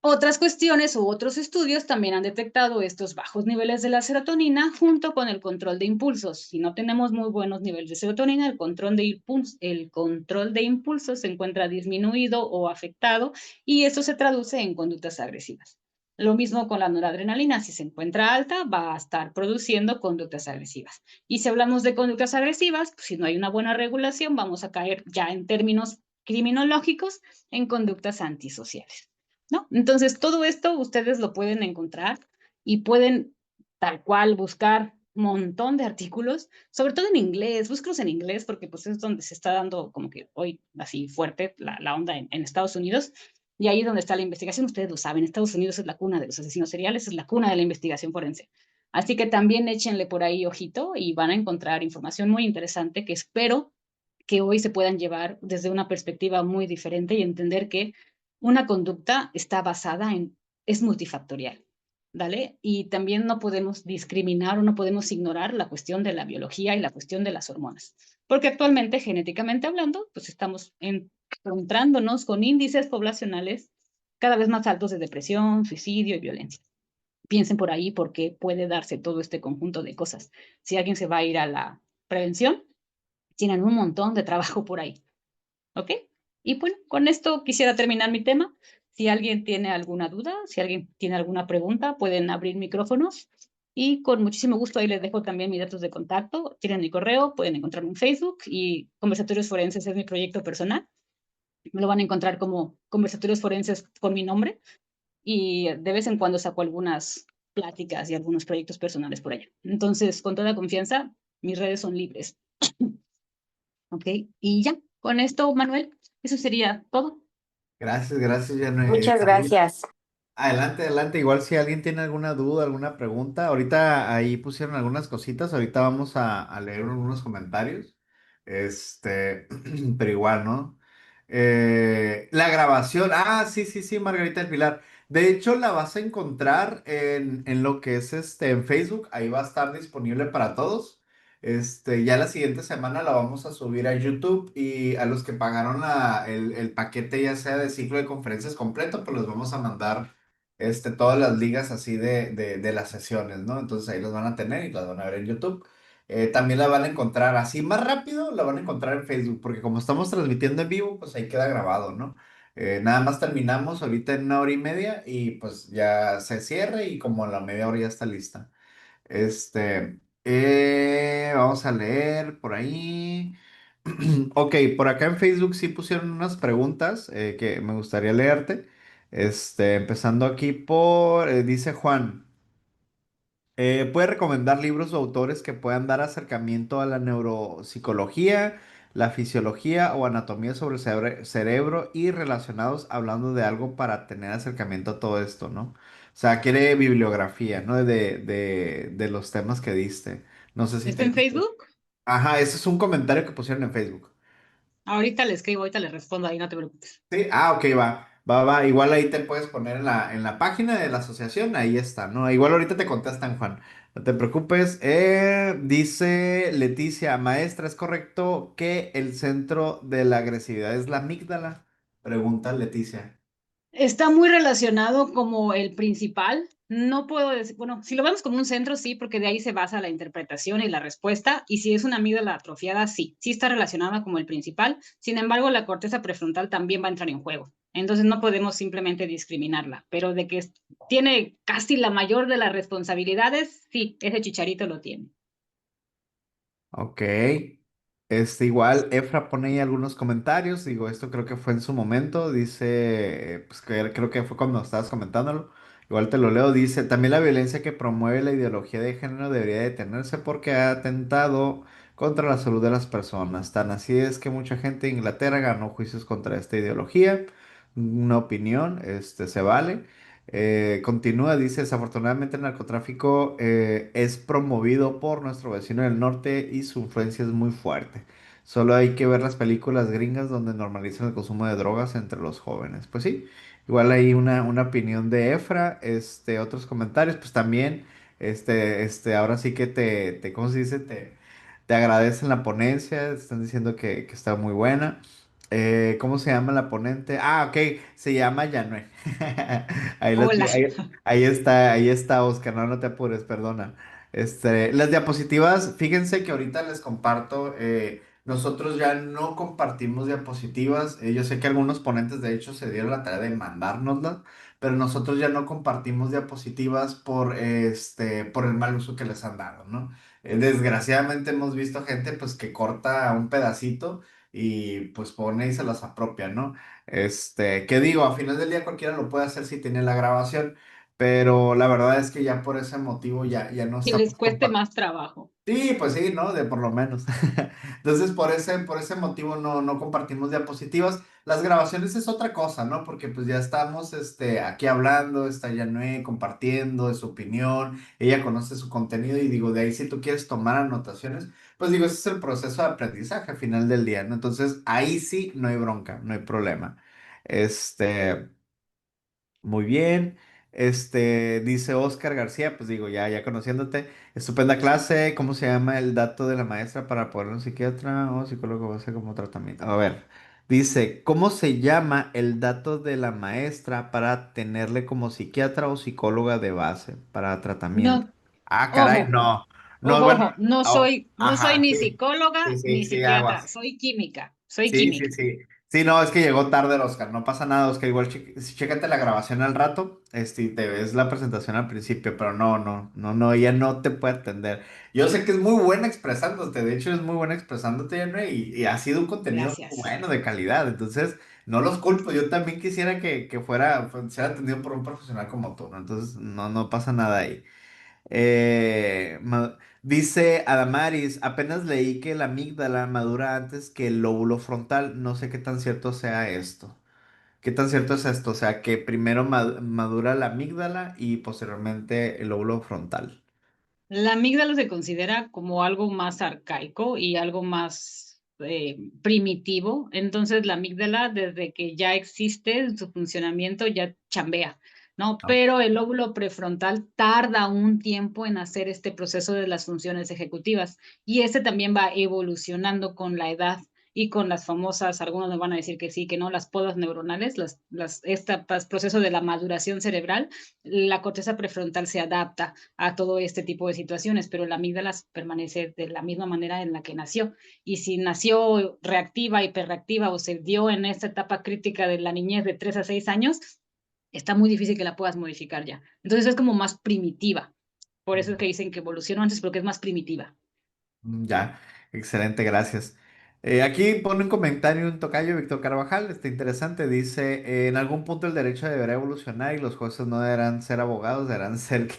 Speaker 2: Otras cuestiones u otros estudios también han detectado estos bajos niveles de la serotonina junto con el control de impulsos. Si no tenemos muy buenos niveles de serotonina, el control de impulsos se encuentra disminuido o afectado, y esto se traduce en conductas agresivas. Lo mismo con la noradrenalina: si se encuentra alta, va a estar produciendo conductas agresivas. Y si hablamos de conductas agresivas, pues si no hay una buena regulación, vamos a caer ya en términos criminológicos en conductas antisociales, ¿no? Entonces, todo esto ustedes lo pueden encontrar y pueden tal cual buscar un montón de artículos, sobre todo en inglés. Búscalos en inglés porque pues es donde se está dando como que hoy así fuerte la onda en Estados Unidos, y ahí es donde está la investigación. Ustedes lo saben, Estados Unidos es la cuna de los asesinos seriales, es la cuna de la investigación forense. Así que también échenle por ahí ojito y van a encontrar información muy interesante que espero que hoy se puedan llevar desde una perspectiva muy diferente y entender que una conducta está basada es multifactorial, ¿vale? Y también no podemos discriminar o no podemos ignorar la cuestión de la biología y la cuestión de las hormonas, porque actualmente, genéticamente hablando, pues estamos encontrándonos con índices poblacionales cada vez más altos de depresión, suicidio y violencia. Piensen por ahí por qué puede darse todo este conjunto de cosas. Si alguien se va a ir a la prevención, tienen un montón de trabajo por ahí, ¿ok? Y bueno, con esto quisiera terminar mi tema. Si alguien tiene alguna duda, si alguien tiene alguna pregunta, pueden abrir micrófonos y con muchísimo gusto ahí les dejo también mis datos de contacto. Tienen mi correo, pueden encontrarme en Facebook, y Conversatorios Forenses es mi proyecto personal. Me lo van a encontrar como Conversatorios Forenses con mi nombre, y de vez en cuando saco algunas pláticas y algunos proyectos personales por allá. Entonces, con toda confianza, mis redes son libres. ¿Ok? Y ya, con esto, Manuel, eso sería todo.
Speaker 1: Gracias, gracias, Janet.
Speaker 3: Muchas gracias.
Speaker 1: Adelante, adelante. Igual si alguien tiene alguna duda, alguna pregunta, ahorita ahí pusieron algunas cositas, ahorita vamos a leer algunos comentarios. Pero igual, ¿no? La grabación, sí, sí, sí, Margarita del Pilar. De hecho, la vas a encontrar en lo que es en Facebook. Ahí va a estar disponible para todos. Ya la siguiente semana la vamos a subir a YouTube y a los que pagaron el paquete, ya sea de ciclo de conferencias completo, pues les vamos a mandar todas las ligas así de las sesiones, ¿no? Entonces ahí los van a tener y las van a ver en YouTube. También la van a encontrar así más rápido, la van a encontrar en Facebook, porque como estamos transmitiendo en vivo, pues ahí queda grabado, ¿no? Nada más terminamos ahorita en 1 hora y media y pues ya se cierre y como a la media hora ya está lista. Vamos a leer por ahí. Ok, por acá en Facebook sí pusieron unas preguntas que me gustaría leerte. Empezando aquí dice Juan. ¿Puede recomendar libros o autores que puedan dar acercamiento a la neuropsicología, la fisiología o anatomía sobre el cerebro y relacionados hablando de algo para tener acercamiento a todo esto, ¿no? O sea, quiere bibliografía, ¿no? De los temas que diste. No sé si
Speaker 2: ¿Está en
Speaker 1: tienes...
Speaker 2: Facebook?
Speaker 1: Ajá, ese es un comentario que pusieron en Facebook.
Speaker 2: Ahorita le escribo, ahorita le respondo, ahí no te preocupes.
Speaker 1: Sí, ok, va. Va, va. Igual ahí te puedes poner en la página de la asociación, ahí está, ¿no? Igual ahorita te contestan, Juan. No te preocupes. Dice Leticia, maestra, ¿es correcto que el centro de la agresividad es la amígdala? Pregunta Leticia.
Speaker 2: Está muy relacionado como el principal. No puedo decir, bueno, si lo vemos como un centro, sí, porque de ahí se basa la interpretación y la respuesta. Y si es una amígdala atrofiada, sí, sí está relacionada como el principal. Sin embargo, la corteza prefrontal también va a entrar en juego. Entonces no podemos simplemente discriminarla, pero de que tiene casi la mayor de las responsabilidades, sí, ese chicharito lo tiene.
Speaker 1: Ok. Igual, Efra pone ahí algunos comentarios. Digo, esto creo que fue en su momento. Dice, pues que creo que fue cuando estabas comentándolo. Igual te lo leo. Dice, también la violencia que promueve la ideología de género debería detenerse porque ha atentado contra la salud de las personas. Tan así es que mucha gente de Inglaterra ganó juicios contra esta ideología. Una opinión, se vale. Continúa, dice, desafortunadamente el narcotráfico es promovido por nuestro vecino del norte y su influencia es muy fuerte. Solo hay que ver las películas gringas donde normalizan el consumo de drogas entre los jóvenes. Pues sí, igual hay una opinión de Efra, otros comentarios, pues también, ahora sí que ¿cómo se dice? Te agradecen la ponencia, están diciendo que está muy buena. ¿Cómo se llama la ponente? Ah, ok, se llama Yanue.
Speaker 2: Hola.
Speaker 1: Ahí está, Oscar, no te apures, perdona. Las diapositivas, fíjense que ahorita les comparto, nosotros ya no compartimos diapositivas, yo sé que algunos ponentes de hecho se dieron la tarea de mandárnoslas, pero nosotros ya no compartimos diapositivas por el mal uso que les han dado, ¿no? Desgraciadamente hemos visto gente pues que corta un pedacito y pues pone y se las apropia, ¿no? ¿Qué digo? A final del día cualquiera lo puede hacer si tiene la grabación, pero la verdad es que ya por ese motivo ya no
Speaker 2: Que les
Speaker 1: estamos
Speaker 2: cueste
Speaker 1: compartiendo.
Speaker 2: más trabajo.
Speaker 1: Sí, pues sí, ¿no? De por lo menos. Entonces, por ese motivo no compartimos diapositivas. Las grabaciones es otra cosa, ¿no? Porque pues ya estamos aquí hablando, está Yanue compartiendo de su opinión, ella conoce su contenido y digo, de ahí si tú quieres tomar anotaciones, pues digo, ese es el proceso de aprendizaje al final del día, ¿no? Entonces, ahí sí no hay bronca, no hay problema. Este... Muy bien. Dice Oscar García, pues digo, ya conociéndote, estupenda clase. ¿Cómo se llama el dato de la maestra para poner un psiquiatra o psicólogo base como tratamiento? A ver, dice, ¿cómo se llama el dato de la maestra para tenerle como psiquiatra o psicóloga de base para tratamiento?
Speaker 2: No,
Speaker 1: Ah, caray,
Speaker 2: ojo,
Speaker 1: no. No,
Speaker 2: ojo,
Speaker 1: bueno,
Speaker 2: ojo, no
Speaker 1: oh,
Speaker 2: soy, no soy
Speaker 1: ajá,
Speaker 2: ni
Speaker 1: sí, sí,
Speaker 2: psicóloga
Speaker 1: sí,
Speaker 2: ni
Speaker 1: sí,
Speaker 2: psiquiatra,
Speaker 1: aguas.
Speaker 2: soy química, soy
Speaker 1: Sí, sí,
Speaker 2: química.
Speaker 1: sí. Sí, no, es que llegó tarde el Oscar, no pasa nada, Oscar. Igual chécate la grabación al rato, y te ves la presentación al principio, pero no, ella no te puede atender. Yo sé que es muy buena expresándote, de hecho es muy buena expresándote, Yanre, y ha sido un contenido muy
Speaker 2: Gracias.
Speaker 1: bueno, de calidad, entonces no los culpo, yo también quisiera que fuera atendido por un profesional como tú, ¿no? Entonces no pasa nada ahí. Dice Adamaris, apenas leí que la amígdala madura antes que el lóbulo frontal. No sé qué tan cierto sea esto. ¿Qué tan cierto es esto? O sea, que primero madura la amígdala y posteriormente el lóbulo frontal.
Speaker 2: La amígdala se considera como algo más arcaico y algo más primitivo. Entonces, la amígdala, desde que ya existe, su funcionamiento ya chambea. ¿no?
Speaker 1: Ah,
Speaker 2: Pero el lóbulo prefrontal tarda un tiempo en hacer este proceso de las funciones ejecutivas y este también va evolucionando con la edad y con las famosas, algunos me van a decir que sí, que no, las podas neuronales, este proceso de la maduración cerebral, la corteza prefrontal se adapta a todo este tipo de situaciones, pero la amígdala permanece de la misma manera en la que nació. Y si nació reactiva, hiperreactiva o se dio en esta etapa crítica de la niñez de 3 a 6 años, está muy difícil que la puedas modificar ya. Entonces es como más primitiva. Por eso es que dicen que evolucionó antes, porque es más primitiva.
Speaker 1: Ya, excelente, gracias. Aquí pone un comentario un tocayo, Víctor Carvajal, está interesante, dice, en algún punto el derecho deberá evolucionar y los jueces no deberán ser abogados, deberán ser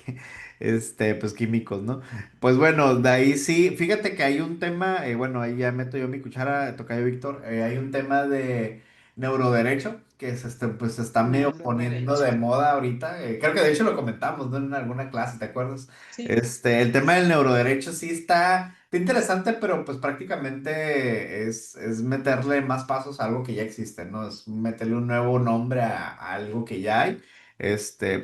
Speaker 1: pues químicos, ¿no? Pues bueno, de ahí sí, fíjate que hay un tema, bueno, ahí ya meto yo mi cuchara, tocayo Víctor, hay un tema de neuroderecho que pues se está medio poniendo
Speaker 2: Neuroderecho.
Speaker 1: de moda ahorita, creo que de hecho lo comentamos, ¿no? En alguna clase, ¿te acuerdas?
Speaker 2: Sí.
Speaker 1: El tema del neuroderecho sí está interesante, pero pues prácticamente es meterle más pasos a algo que ya existe, ¿no? Es meterle un nuevo nombre a algo que ya hay.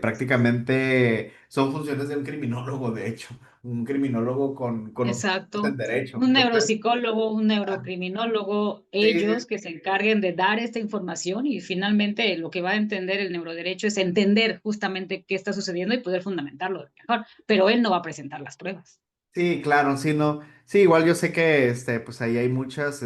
Speaker 1: Prácticamente son funciones de un criminólogo, de hecho, un criminólogo con conocimientos en
Speaker 2: Exacto.
Speaker 1: derecho.
Speaker 2: Un
Speaker 1: Lo puedes-
Speaker 2: neuropsicólogo, un
Speaker 1: ah,
Speaker 2: neurocriminólogo,
Speaker 1: sí,
Speaker 2: ellos que se encarguen de dar esta información y finalmente lo que va a entender el neuroderecho es entender justamente qué está sucediendo y poder fundamentarlo mejor, pero él no va a presentar las pruebas.
Speaker 1: sí, claro, sí, no. Sí, igual yo sé que pues ahí hay muchas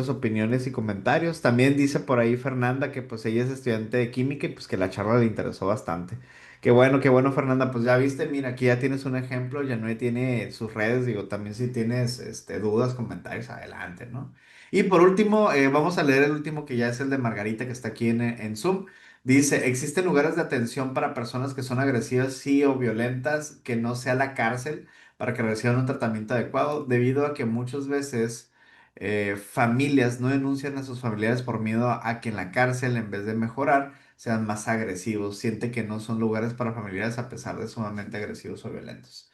Speaker 1: opiniones y comentarios. También dice por ahí Fernanda que pues ella es estudiante de química y pues que la charla le interesó bastante. Qué bueno, Fernanda, pues ya viste, mira, aquí ya tienes un ejemplo, ya no tiene sus redes, digo, también si tienes dudas, comentarios, adelante, ¿no? Y por último, vamos a leer el último que ya es el de Margarita que está aquí en Zoom. Dice, ¿existen lugares de atención para personas que son agresivas, sí, o violentas, que no sea la cárcel, para que reciban un tratamiento adecuado, debido a que muchas veces familias no denuncian a sus familiares por miedo a que en la cárcel, en vez de mejorar, sean más agresivos? Siente que no son lugares para familiares a pesar de sumamente agresivos o violentos.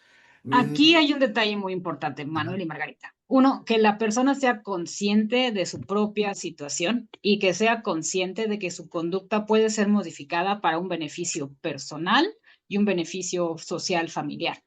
Speaker 2: Aquí
Speaker 1: Mm,
Speaker 2: hay un detalle muy importante, Manuel
Speaker 1: ajá.
Speaker 2: y Margarita. Uno, que la persona sea consciente de su propia situación y que sea consciente de que su conducta puede ser modificada para un beneficio personal y un beneficio social familiar.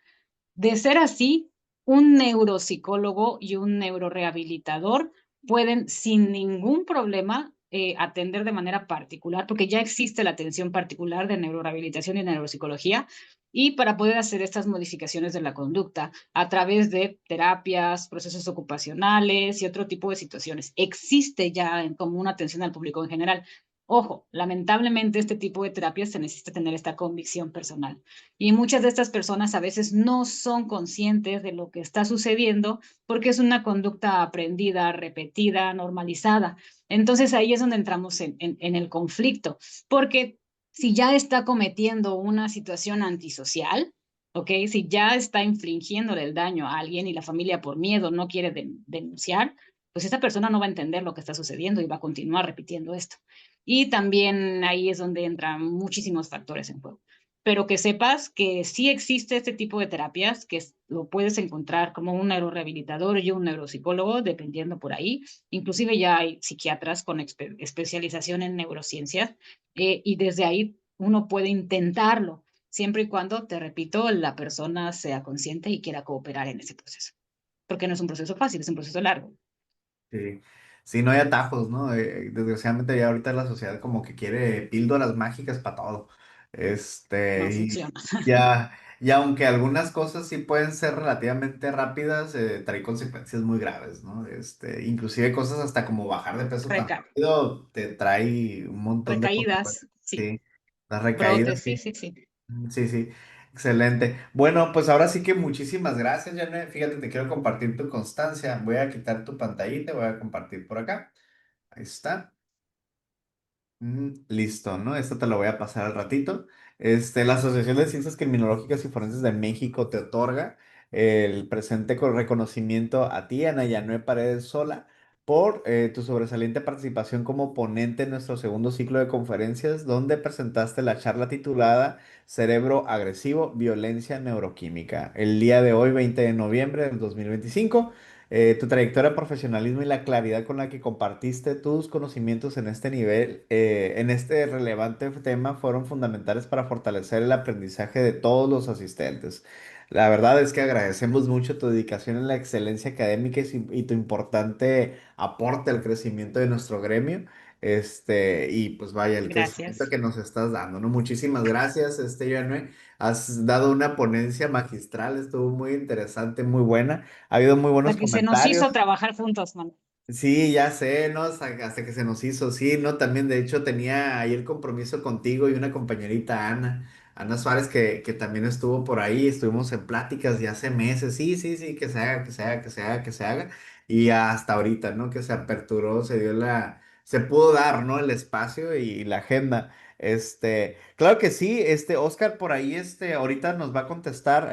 Speaker 2: De ser así, un neuropsicólogo y un neurorehabilitador pueden sin ningún problema atender de manera particular, porque ya existe la atención particular de neurorehabilitación y neuropsicología, y para poder hacer estas modificaciones de la conducta a través de terapias, procesos ocupacionales y otro tipo de situaciones. Existe ya como una atención al público en general. Ojo, lamentablemente este tipo de terapias se necesita tener esta convicción personal. Y muchas de estas personas a veces no son conscientes de lo que está sucediendo porque es una conducta aprendida, repetida, normalizada. Entonces ahí es donde entramos en el conflicto, porque si ya está cometiendo una situación antisocial, ¿ok? Si ya está infligiéndole el daño a alguien y la familia por miedo no quiere denunciar, pues esta persona no va a entender lo que está sucediendo y va a continuar repitiendo esto. Y también ahí es donde entran muchísimos factores en juego, pero que sepas que sí existe este tipo de terapias, que lo puedes encontrar como un neurorehabilitador y un neuropsicólogo, dependiendo por ahí. Inclusive ya hay psiquiatras con especialización en neurociencias, y desde ahí uno puede intentarlo, siempre y cuando, te repito, la persona sea consciente y quiera cooperar en ese proceso, porque no es un proceso fácil, es un proceso largo.
Speaker 1: Sí, sí, no hay atajos, ¿no? Desgraciadamente ya ahorita la sociedad como que quiere píldoras mágicas para todo.
Speaker 2: No
Speaker 1: Y
Speaker 2: funciona.
Speaker 1: y aunque algunas cosas sí pueden ser relativamente rápidas, trae consecuencias muy graves, ¿no? Inclusive cosas hasta como bajar de peso tan
Speaker 2: Reca
Speaker 1: rápido te trae un montón de consecuencias.
Speaker 2: recaídas, sí.
Speaker 1: Sí, las recaídas,
Speaker 2: Brotes, sí,
Speaker 1: sí.
Speaker 2: sí, sí.
Speaker 1: Sí, sí, excelente. Bueno, pues ahora sí que muchísimas gracias, Janet. Fíjate, te quiero compartir tu constancia. Voy a quitar tu pantallita, voy a compartir por acá. Ahí está. Listo, ¿no? Esto te lo voy a pasar al ratito. La Asociación de Ciencias Criminológicas y Forenses de México te otorga el presente con reconocimiento a ti, Ana Yanue Paredes Sola, por tu sobresaliente participación como ponente en nuestro segundo ciclo de conferencias, donde presentaste la charla titulada Cerebro Agresivo, Violencia Neuroquímica, el día de hoy, 20 de noviembre del 2025. tu trayectoria, profesionalismo y la claridad con la que compartiste tus conocimientos en este nivel, en este relevante tema, fueron fundamentales para fortalecer el aprendizaje de todos los asistentes. La verdad es que agradecemos mucho tu dedicación en la excelencia académica y tu importante aporte al crecimiento de nuestro gremio. Y pues vaya, el crecimiento
Speaker 2: Gracias.
Speaker 1: que nos estás dando, ¿no? Muchísimas gracias, Joanne. Has dado una ponencia magistral, estuvo muy interesante, muy buena. Ha habido muy buenos
Speaker 2: Hasta que se nos
Speaker 1: comentarios.
Speaker 2: hizo trabajar juntos, man.
Speaker 1: Sí, ya sé, ¿no? Hasta que se nos hizo, sí, ¿no? También, de hecho, tenía ahí el compromiso contigo y una compañerita, Ana Suárez, que también estuvo por ahí, estuvimos en pláticas ya hace meses, sí, sí, sí, que se haga, que se haga, que se haga, que se haga, y hasta ahorita, ¿no? Que se aperturó, se pudo dar, ¿no? El espacio y la agenda. Claro que sí, Oscar por ahí, ahorita nos va a contestar,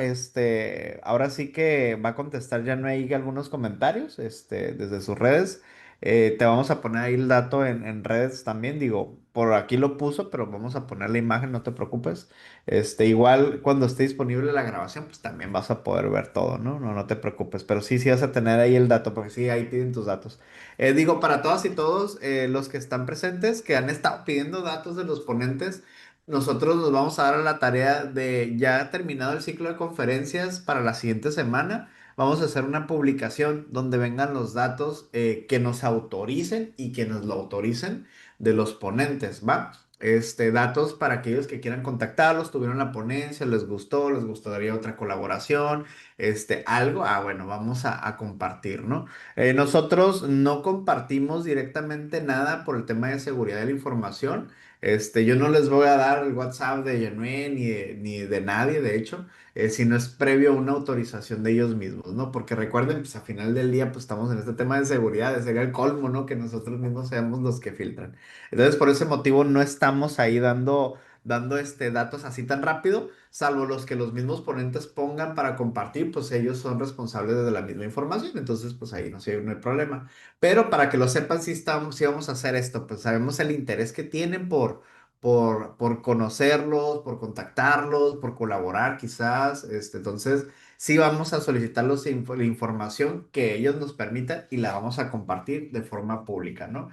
Speaker 1: ahora sí que va a contestar ya no hay algunos comentarios, desde sus redes. Te vamos a poner ahí el dato en redes también, digo, por aquí lo puso, pero vamos a poner la imagen, no te preocupes. Igual cuando esté disponible la grabación, pues también vas a poder ver todo, ¿no? No, no te preocupes, pero sí, sí vas a tener ahí el dato, porque sí, ahí tienen tus datos. Digo, para todas y todos los que están presentes, que han estado pidiendo datos de los ponentes, nosotros nos vamos a dar a la tarea de, ya terminado el ciclo de conferencias para la siguiente semana, vamos a hacer una publicación donde vengan los datos que nos autoricen y que nos lo autoricen de los ponentes, ¿va? Datos para aquellos que quieran contactarlos, tuvieron la ponencia, les gustaría otra colaboración, algo, bueno, vamos a compartir, ¿no? Nosotros no compartimos directamente nada por el tema de seguridad de la información. Yo no les voy a dar el WhatsApp de Yanue ni de nadie, de hecho, si no es previo a una autorización de ellos mismos, ¿no? Porque recuerden, pues a final del día, pues estamos en este tema de seguridad, de sería el colmo, ¿no? Que nosotros mismos seamos los que filtran. Entonces, por ese motivo, no estamos ahí dando datos así tan rápido, salvo los que los mismos ponentes pongan para compartir, pues ellos son responsables de la misma información, entonces pues ahí no, sí, no hay problema. Pero para que lo sepan, sí vamos a hacer esto, pues sabemos el interés que tienen por conocerlos, por contactarlos, por colaborar quizás, entonces sí vamos a solicitar la información que ellos nos permitan y la vamos a compartir de forma pública, ¿no?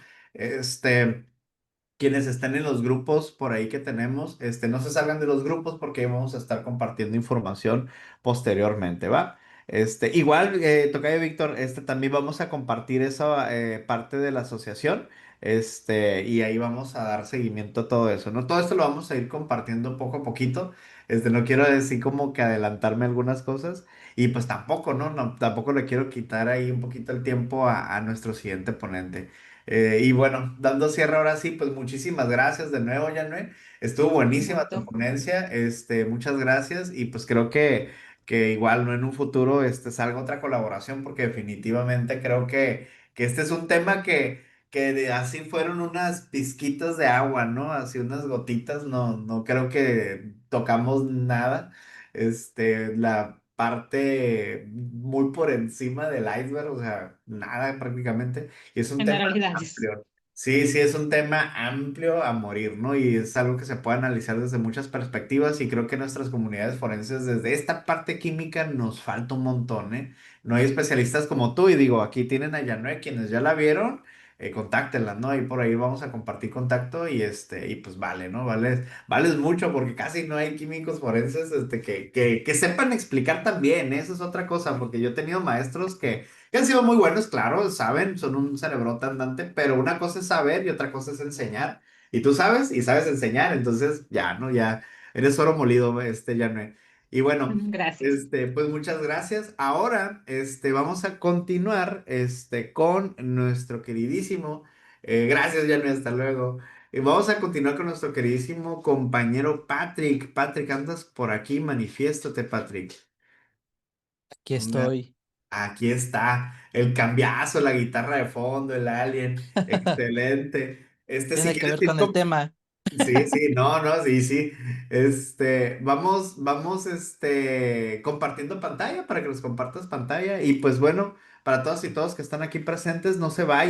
Speaker 1: Quienes estén en los grupos por ahí que tenemos, no se salgan de los grupos porque ahí vamos a estar compartiendo información posteriormente, ¿va? Igual, Tocayo Víctor, también vamos a compartir esa parte de la asociación, y ahí vamos a dar seguimiento a todo eso, ¿no? Todo esto lo vamos a ir compartiendo poco a poquito, no quiero decir como que adelantarme algunas cosas, y pues tampoco, ¿no? No, tampoco le quiero quitar ahí un poquito el tiempo a nuestro siguiente ponente. Y bueno, dando cierre ahora sí, pues muchísimas gracias de nuevo, Janue. Estuvo
Speaker 2: Un
Speaker 1: buenísima tu
Speaker 2: gusto.
Speaker 1: ponencia, muchas gracias y pues creo que igual no en un futuro salga otra colaboración porque definitivamente creo que este es un tema que así fueron unas pizquitas de agua, ¿no? Así unas gotitas, no, no creo que tocamos nada. La parte muy por encima del iceberg, o sea, nada prácticamente. Y es un tema
Speaker 2: Generalidades.
Speaker 1: amplio. Sí, sí, es un tema amplio a morir, ¿no? Y es algo que se puede analizar desde muchas perspectivas y creo que nuestras comunidades forenses desde esta parte química nos falta un montón, ¿eh? No hay especialistas como tú y digo, aquí tienen a Yanue, quienes ya la vieron, contáctenla, ¿no? Y por ahí vamos a compartir contacto y pues vale, ¿no? Vales mucho porque casi no hay químicos forenses, que sepan explicar también, ¿eh? Eso es otra cosa, porque yo he tenido maestros que han sido muy buenos, claro, saben, son un cerebrote andante, pero una cosa es saber y otra cosa es enseñar. Y tú sabes y sabes enseñar, entonces ya, ¿no? Ya eres oro molido, ya no. Y bueno,
Speaker 2: Gracias.
Speaker 1: pues muchas gracias. Ahora, vamos a continuar, con nuestro queridísimo, gracias, Janue, hasta luego. Vamos a continuar con nuestro queridísimo compañero Patrick. Patrick, andas por aquí, manifiéstate, Patrick.
Speaker 4: Aquí estoy.
Speaker 1: Aquí está el cambiazo, la guitarra de fondo, el alien. Excelente. Si
Speaker 4: Tiene que
Speaker 1: quieres
Speaker 4: ver
Speaker 1: ir
Speaker 4: con el tema.
Speaker 1: Sí, sí, no, no, sí, sí. Vamos, compartiendo pantalla para que nos compartas pantalla. Y pues bueno, para todos y todos que están aquí presentes, no se vayan.